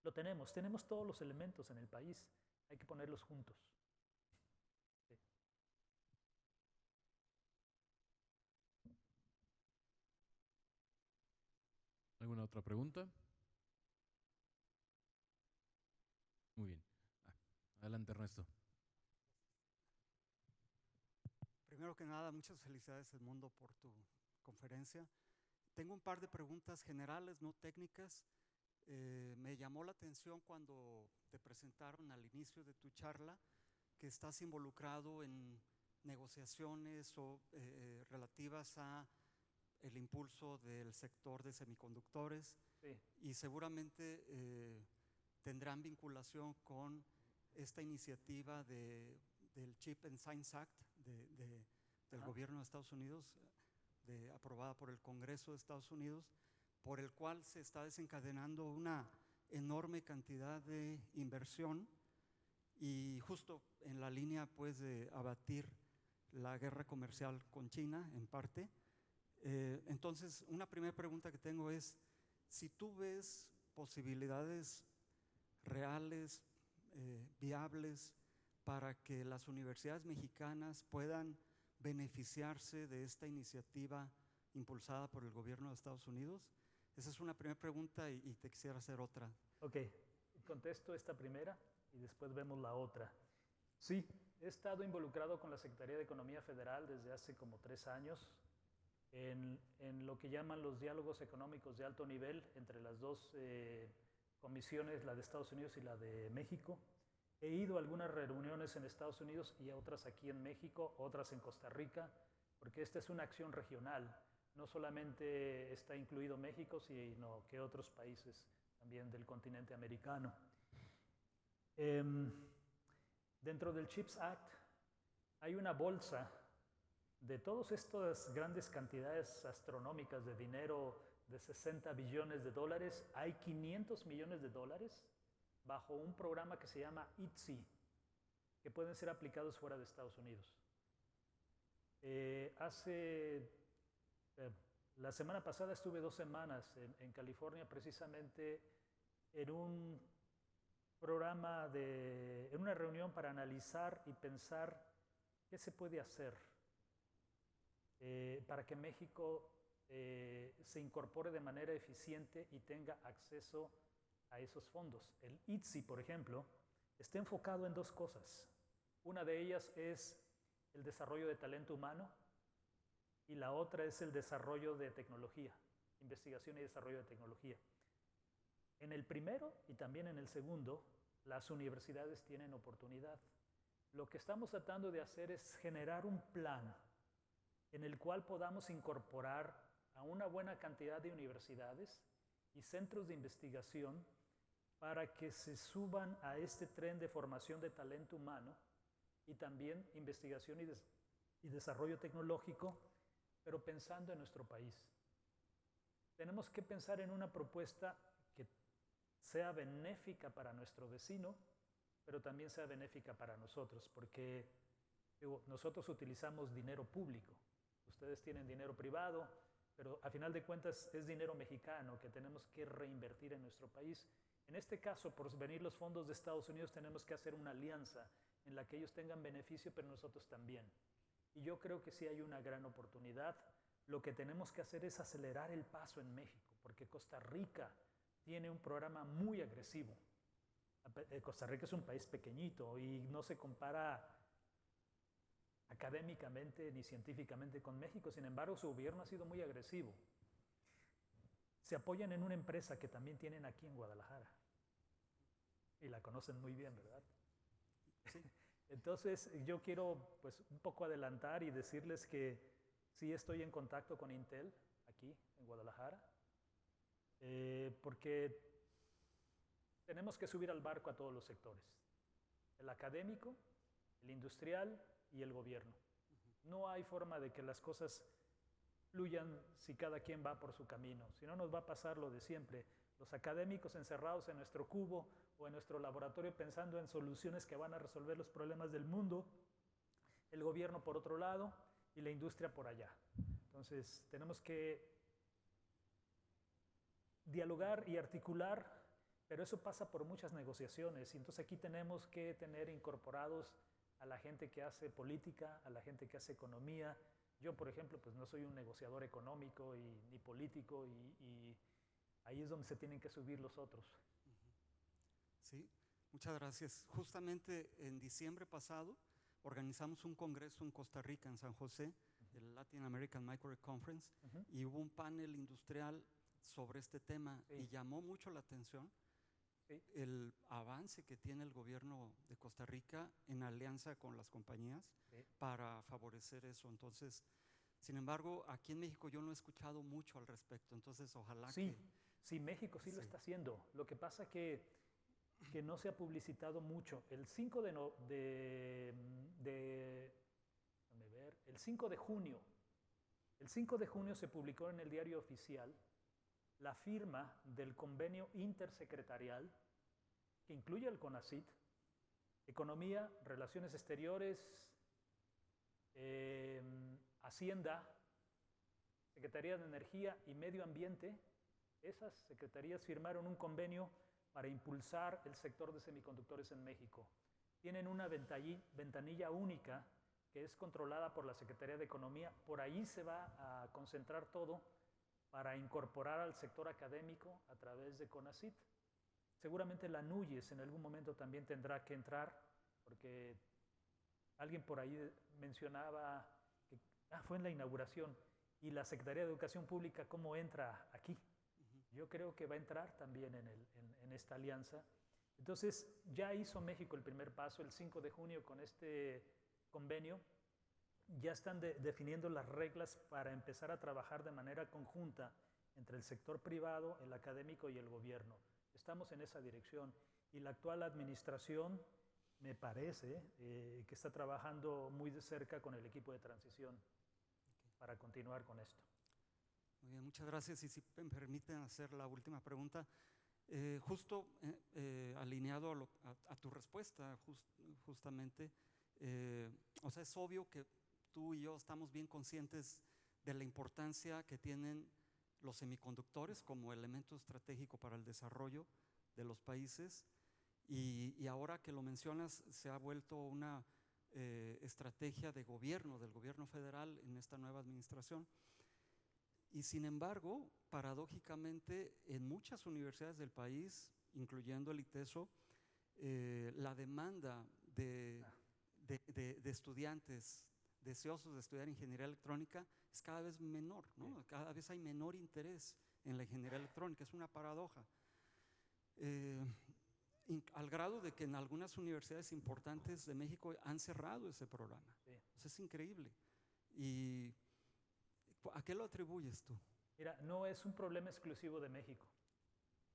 Speaker 3: Lo tenemos todos los elementos en el país, hay que ponerlos juntos. Sí.
Speaker 2: ¿Alguna otra pregunta? Muy bien. Adelante, Ernesto.
Speaker 7: Primero que nada, muchas felicidades, Edmundo, por tu conferencia. Tengo un par de preguntas generales, no técnicas. Me llamó la atención cuando te presentaron al inicio de tu charla que estás involucrado en negociaciones relativas a el impulso del sector de semiconductores.
Speaker 3: Sí.
Speaker 7: Y seguramente tendrán vinculación con esta iniciativa del Chip and Science Act del gobierno de Estados Unidos, aprobada por el Congreso de Estados Unidos, por el cual se está desencadenando una enorme cantidad de inversión y justo en la línea pues de abatir la guerra comercial con China en parte. Entonces, una primera pregunta que tengo es si tú ves posibilidades reales, viables, para que las universidades mexicanas puedan beneficiarse de esta iniciativa impulsada por el gobierno de Estados Unidos. Esa es una primera pregunta y te quisiera hacer otra.
Speaker 3: Ok, contesto esta primera y después vemos la otra. Sí, he estado involucrado con la Secretaría de Economía Federal desde hace como 3 años en lo que llaman los diálogos económicos de alto nivel entre las dos comisiones, la de Estados Unidos y la de México. He ido a algunas reuniones en Estados Unidos y a otras aquí en México, otras en Costa Rica, porque esta es una acción regional. No solamente está incluido México, sino que otros países también del continente americano. Dentro del CHIPS Act hay una bolsa de todas estas grandes cantidades astronómicas de dinero de 60 billones de dólares, hay 500 millones de dólares bajo un programa que se llama ITSI, que pueden ser aplicados fuera de Estados Unidos. La semana pasada estuve 2 semanas en California, precisamente en un programa, en una reunión para analizar y pensar qué se puede hacer para que México se incorpore de manera eficiente y tenga acceso a esos fondos. El ITSI, por ejemplo, está enfocado en 2 cosas. Una de ellas es el desarrollo de talento humano y la otra es el desarrollo de tecnología, investigación y desarrollo de tecnología. En el primero y también en el segundo, las universidades tienen oportunidad. Lo que estamos tratando de hacer es generar un plan en el cual podamos incorporar a una buena cantidad de universidades y centros de investigación para que se suban a este tren de formación de talento humano y también investigación y desarrollo tecnológico, pero pensando en nuestro país. Tenemos que pensar en una propuesta que sea benéfica para nuestro vecino, pero también sea benéfica para nosotros, porque nosotros utilizamos dinero público. Ustedes tienen dinero privado, pero a final de cuentas es dinero mexicano que tenemos que reinvertir en nuestro país. En este caso, por venir los fondos de Estados Unidos, tenemos que hacer una alianza en la que ellos tengan beneficio, pero nosotros también. Y yo creo que sí hay una gran oportunidad. Lo que tenemos que hacer es acelerar el paso en México, porque Costa Rica tiene un programa muy agresivo. Costa Rica es un país pequeñito y no se compara académicamente ni científicamente con México. Sin embargo, su gobierno ha sido muy agresivo. Se apoyan en una empresa que también tienen aquí en Guadalajara. Y la conocen muy bien, ¿verdad? Sí. Entonces, yo quiero pues un poco adelantar y decirles que sí estoy en contacto con Intel aquí en Guadalajara, porque tenemos que subir al barco a todos los sectores, el académico, el industrial y el gobierno. No hay forma de que las cosas fluyan si cada quien va por su camino, si no nos va a pasar lo de siempre, los académicos encerrados en nuestro cubo o en nuestro laboratorio pensando en soluciones que van a resolver los problemas del mundo, el gobierno por otro lado y la industria por allá. Entonces tenemos que dialogar y articular, pero eso pasa por muchas negociaciones, y entonces aquí tenemos que tener incorporados a la gente que hace política, a la gente que hace economía. Yo, por ejemplo, pues no soy un negociador económico ni político, y ahí es donde se tienen que subir los otros.
Speaker 7: Sí, muchas gracias. Justamente en diciembre pasado organizamos un congreso en Costa Rica, en San José, el Latin American Micro Conference, y hubo un panel industrial sobre este tema, y llamó mucho la atención el avance que tiene el gobierno de Costa Rica en alianza con las compañías para favorecer eso. Entonces, sin embargo, aquí en México yo no he escuchado mucho al respecto, entonces ojalá que…
Speaker 3: Sí, México sí lo está haciendo. Lo que pasa que no se ha publicitado mucho. El 5 de junio se publicó en el Diario Oficial la firma del convenio intersecretarial que incluye el CONACYT, Economía, Relaciones Exteriores, Hacienda, Secretaría de Energía y Medio Ambiente. Esas secretarías firmaron un convenio para impulsar el sector de semiconductores en México. Tienen una ventanilla única que es controlada por la Secretaría de Economía. Por ahí se va a concentrar todo para incorporar al sector académico a través de CONACYT. Seguramente la NUYES en algún momento también tendrá que entrar, porque alguien por ahí mencionaba que fue en la inauguración, y la Secretaría de Educación Pública, ¿cómo entra aquí? Yo creo que va a entrar también en esta alianza. Entonces, ya hizo México el primer paso el 5 de junio con este convenio. Ya están definiendo las reglas para empezar a trabajar de manera conjunta entre el sector privado, el académico y el gobierno. Estamos en esa dirección, y la actual administración me parece que está trabajando muy de cerca con el equipo de transición. para continuar con esto.
Speaker 7: Muy bien, muchas gracias. Y si me permiten hacer la última pregunta, justo alineado a tu respuesta, justamente, o sea, es obvio que tú y yo estamos bien conscientes de la importancia que tienen los semiconductores como elemento estratégico para el desarrollo de los países, y ahora que lo mencionas, se ha vuelto una estrategia de gobierno, del gobierno federal en esta nueva administración. Y sin embargo, paradójicamente, en muchas universidades del país, incluyendo el ITESO, la demanda de estudiantes deseosos de estudiar ingeniería electrónica es cada vez menor, ¿no? Cada vez hay menor interés en la ingeniería electrónica, es una paradoja. Al grado de que en algunas universidades importantes de México han cerrado ese programa.
Speaker 3: Sí.
Speaker 7: Eso es increíble. ¿Y a qué lo atribuyes tú?
Speaker 3: Mira, no es un problema exclusivo de México,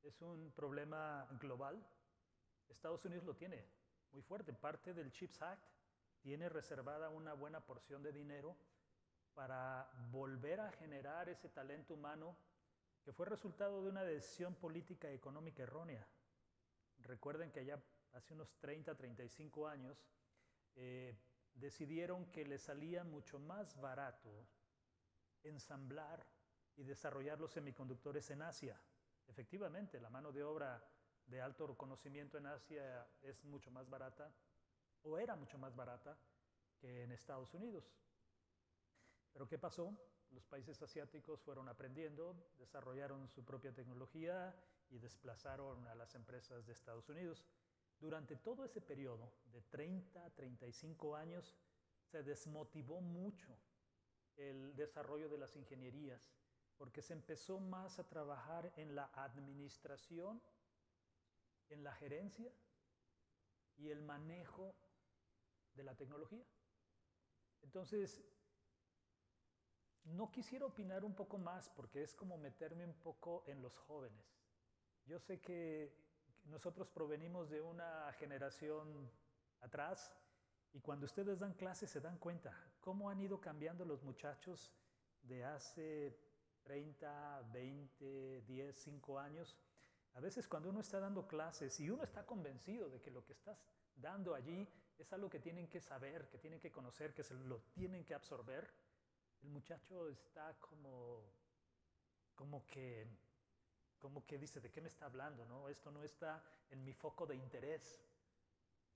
Speaker 3: es un problema global. Estados Unidos lo tiene muy fuerte. Parte del CHIPS Act tiene reservada una buena porción de dinero para volver a generar ese talento humano que fue resultado de una decisión política y económica errónea. Recuerden que ya hace unos 30, 35 años decidieron que les salía mucho más barato ensamblar y desarrollar los semiconductores en Asia. Efectivamente, la mano de obra de alto conocimiento en Asia es mucho más barata, o era mucho más barata, que en Estados Unidos. Pero ¿qué pasó? Los países asiáticos fueron aprendiendo, desarrollaron su propia tecnología y desplazaron a las empresas de Estados Unidos. Durante todo ese periodo de 30 a 35 años se desmotivó mucho el desarrollo de las ingenierías, porque se empezó más a trabajar en la administración, en la gerencia y el manejo de la tecnología. Entonces, no quisiera opinar un poco más porque es como meterme un poco en los jóvenes. Yo sé que nosotros provenimos de una generación atrás y cuando ustedes dan clases se dan cuenta cómo han ido cambiando los muchachos de hace 30, 20, 10, 5 años. A veces cuando uno está dando clases y uno está convencido de que lo que estás dando allí es algo que tienen que saber, que tienen que conocer, que se lo tienen que absorber, el muchacho está como que dice, ¿de qué me está hablando? ¿No? Esto no está en mi foco de interés.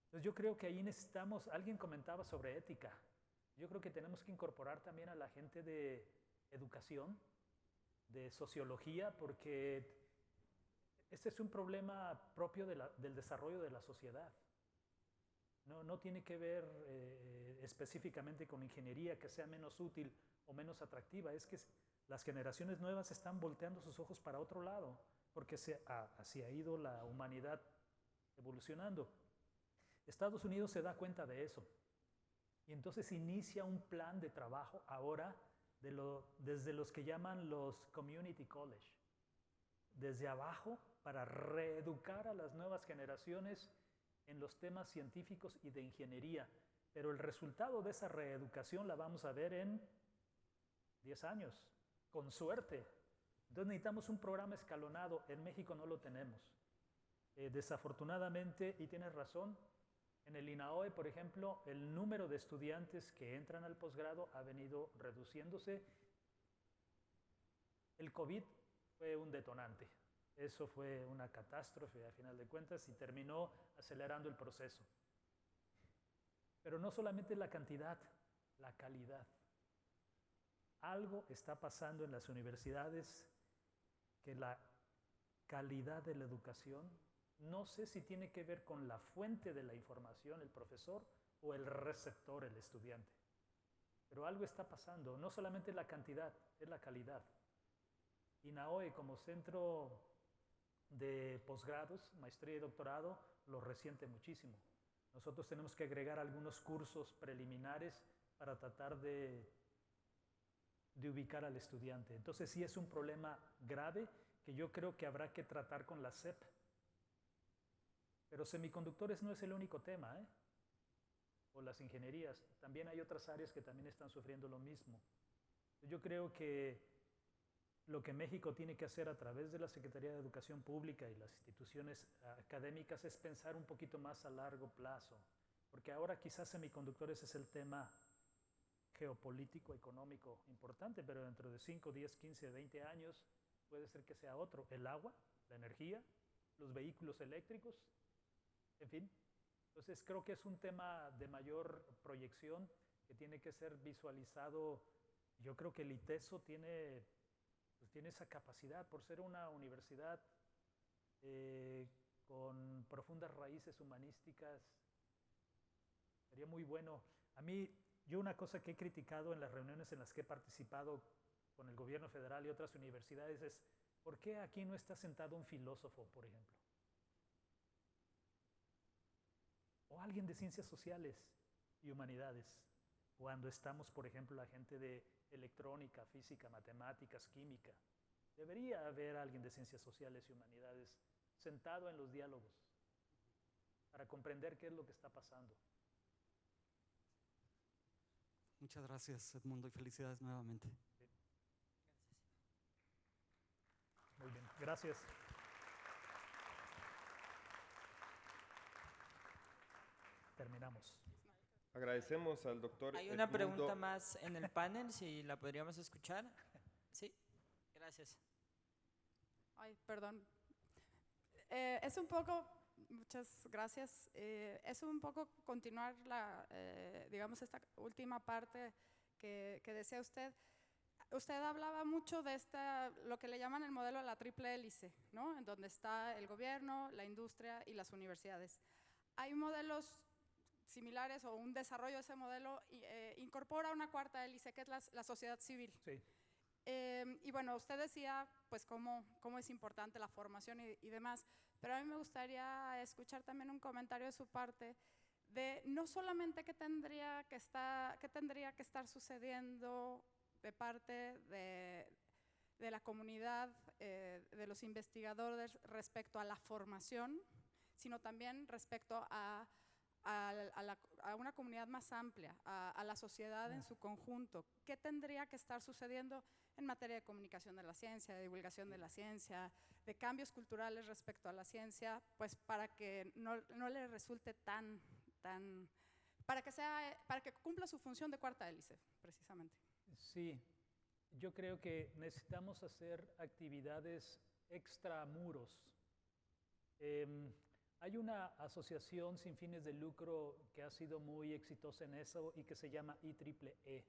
Speaker 3: Entonces yo creo que ahí necesitamos, alguien comentaba sobre ética, yo creo que tenemos que incorporar también a la gente de educación, de sociología, porque este es un problema propio del desarrollo de la sociedad. No tiene que ver específicamente con ingeniería que sea menos útil o menos atractiva, es que las generaciones nuevas están volteando sus ojos para otro lado, porque así ha ido la humanidad evolucionando. Estados Unidos se da cuenta de eso y entonces inicia un plan de trabajo ahora desde los que llaman los community college, desde abajo para reeducar a las nuevas generaciones en los temas científicos y de ingeniería. Pero el resultado de esa reeducación la vamos a ver en 10 años, con suerte. Entonces necesitamos un programa escalonado. En México no lo tenemos. Desafortunadamente, y tienes razón, en el INAOE, por ejemplo, el número de estudiantes que entran al posgrado ha venido reduciéndose. El COVID fue un detonante. Eso fue una catástrofe a final de cuentas y terminó acelerando el proceso. Pero no solamente la cantidad, la calidad. Algo está pasando en las universidades que la calidad de la educación, no sé si tiene que ver con la fuente de la información, el profesor, o el receptor, el estudiante. Pero algo está pasando, no solamente la cantidad, es la calidad. INAOE como centro de posgrados, maestría y doctorado, lo resiente muchísimo. Nosotros tenemos que agregar algunos cursos preliminares para tratar de ubicar al estudiante. Entonces sí es un problema grave que yo creo que habrá que tratar con la SEP. Pero semiconductores no es el único tema, ¿eh? O las ingenierías. También hay otras áreas que también están sufriendo lo mismo. Yo creo que lo que México tiene que hacer a través de la Secretaría de Educación Pública y las instituciones académicas es pensar un poquito más a largo plazo, porque ahora quizás semiconductores es el tema geopolítico, económico importante, pero dentro de 5, 10, 15, 20 años puede ser que sea otro, el agua, la energía, los vehículos eléctricos, en fin. Entonces creo que es un tema de mayor proyección que tiene que ser visualizado. Yo creo que el ITESO tiene esa capacidad por ser una universidad con profundas raíces humanísticas. Sería muy bueno. A mí, yo una cosa que he criticado en las reuniones en las que he participado con el gobierno federal y otras universidades es, ¿por qué aquí no está sentado un filósofo, por ejemplo? O alguien de ciencias sociales y humanidades, cuando estamos, por ejemplo, la gente de electrónica, física, matemáticas, química. Debería haber alguien de ciencias sociales y humanidades sentado en los diálogos para comprender qué es lo que está pasando.
Speaker 7: Muchas gracias, Edmundo, y felicidades nuevamente.
Speaker 3: Sí. Muy bien, gracias. Terminamos.
Speaker 1: Agradecemos al doctor
Speaker 8: Hay una
Speaker 1: Edmundo.
Speaker 8: pregunta más en el panel, si la podríamos escuchar. Sí, gracias.
Speaker 9: Ay, perdón. Es un poco, muchas gracias, es un poco continuar digamos, esta última parte que desea usted. Usted hablaba mucho de lo que le llaman el modelo de la triple hélice, ¿no? En donde está el gobierno, la industria y las universidades. Hay modelos similares o un desarrollo de ese modelo incorpora una cuarta hélice que es la sociedad civil.
Speaker 3: Sí.
Speaker 9: Y bueno, usted decía pues cómo es importante la formación y demás, pero a mí me gustaría escuchar también un comentario de su parte de no solamente qué tendría que estar sucediendo de parte de la comunidad, de los investigadores respecto a la formación, sino también respecto a una comunidad más amplia, a la sociedad en su conjunto. ¿Qué tendría que estar sucediendo en materia de comunicación de la ciencia, de divulgación de la ciencia, de cambios culturales respecto a la ciencia, pues para que no le resulte para que cumpla su función de cuarta hélice, precisamente?
Speaker 3: Sí, yo creo que necesitamos hacer actividades extramuros. Hay una asociación sin fines de lucro que ha sido muy exitosa en eso y que se llama IEEE.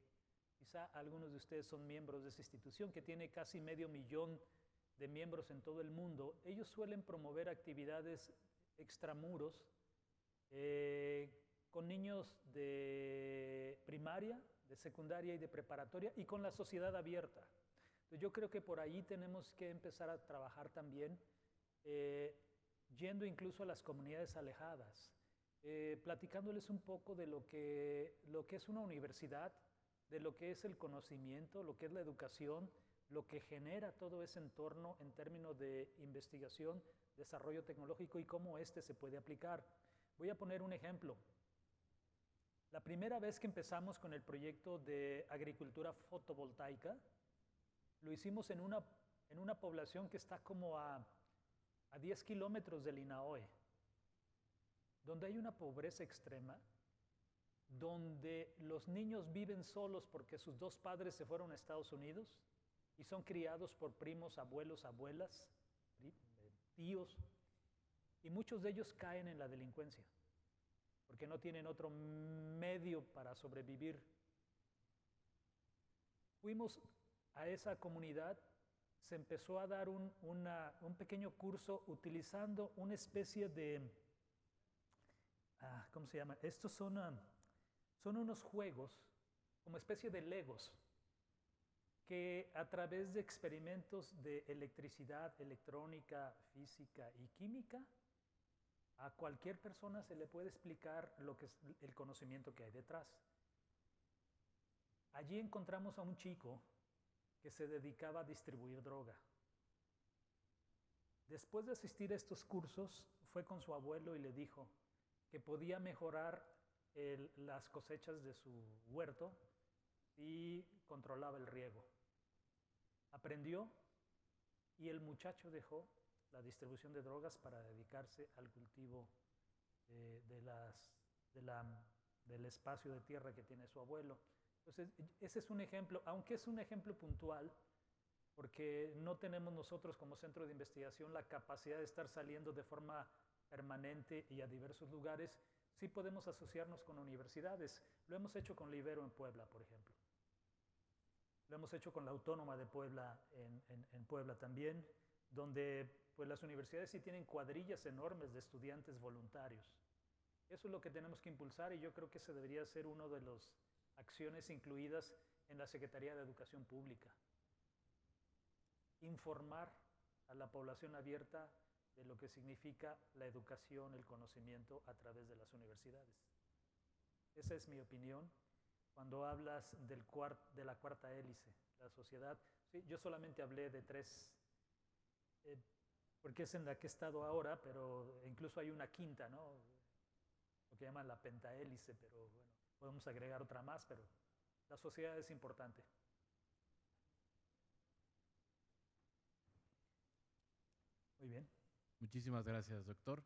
Speaker 3: Quizá algunos de ustedes son miembros de esa institución que tiene casi 500,000 de miembros en todo el mundo. Ellos suelen promover actividades extramuros con niños de primaria, de secundaria y de preparatoria y con la sociedad abierta. Entonces yo creo que por ahí tenemos que empezar a trabajar también, yendo incluso a las comunidades alejadas, platicándoles un poco de lo que es una universidad, de lo que es el conocimiento, lo que es la educación, lo que genera todo ese entorno en términos de investigación, desarrollo tecnológico y cómo este se puede aplicar. Voy a poner un ejemplo. La primera vez que empezamos con el proyecto de agricultura fotovoltaica, lo hicimos en una población que está como a 10 kilómetros del INAOE, donde hay una pobreza extrema, donde los niños viven solos porque sus dos padres se fueron a Estados Unidos y son criados por primos, abuelos, abuelas, tíos, y muchos de ellos caen en la delincuencia porque no tienen otro medio para sobrevivir. Fuimos a esa comunidad, se empezó a dar un pequeño curso utilizando una especie de, ¿cómo se llama? Estos son unos juegos, como especie de legos, que a través de experimentos de electricidad, electrónica, física y química, a cualquier persona se le puede explicar lo que es el conocimiento que hay detrás. Allí encontramos a un chico que se dedicaba a distribuir droga. Después de asistir a estos cursos, fue con su abuelo y le dijo que podía mejorar las cosechas de su huerto y controlaba el riego. Aprendió y el muchacho dejó la distribución de drogas para dedicarse al cultivo del espacio de tierra que tiene su abuelo. Entonces, ese es un ejemplo, aunque es un ejemplo puntual, porque no tenemos nosotros como centro de investigación la capacidad de estar saliendo de forma permanente y a diversos lugares. Sí podemos asociarnos con universidades. Lo hemos hecho con la Ibero en Puebla, por ejemplo. Lo hemos hecho con la Autónoma de Puebla en Puebla también, donde pues, las universidades sí tienen cuadrillas enormes de estudiantes voluntarios. Eso es lo que tenemos que impulsar y yo creo que ese debería ser uno de las acciones incluidas en la Secretaría de Educación Pública. Informar a la población abierta de lo que significa la educación, el conocimiento a través de las universidades. Esa es mi opinión. Cuando hablas de la cuarta hélice, la sociedad, sí, yo solamente hablé de 3, porque es en la que he estado ahora, pero incluso hay una quinta, ¿no? Lo que llaman la pentahélice, pero bueno, podemos agregar otra más, pero la sociedad es importante. Muy bien.
Speaker 2: Muchísimas gracias, doctor.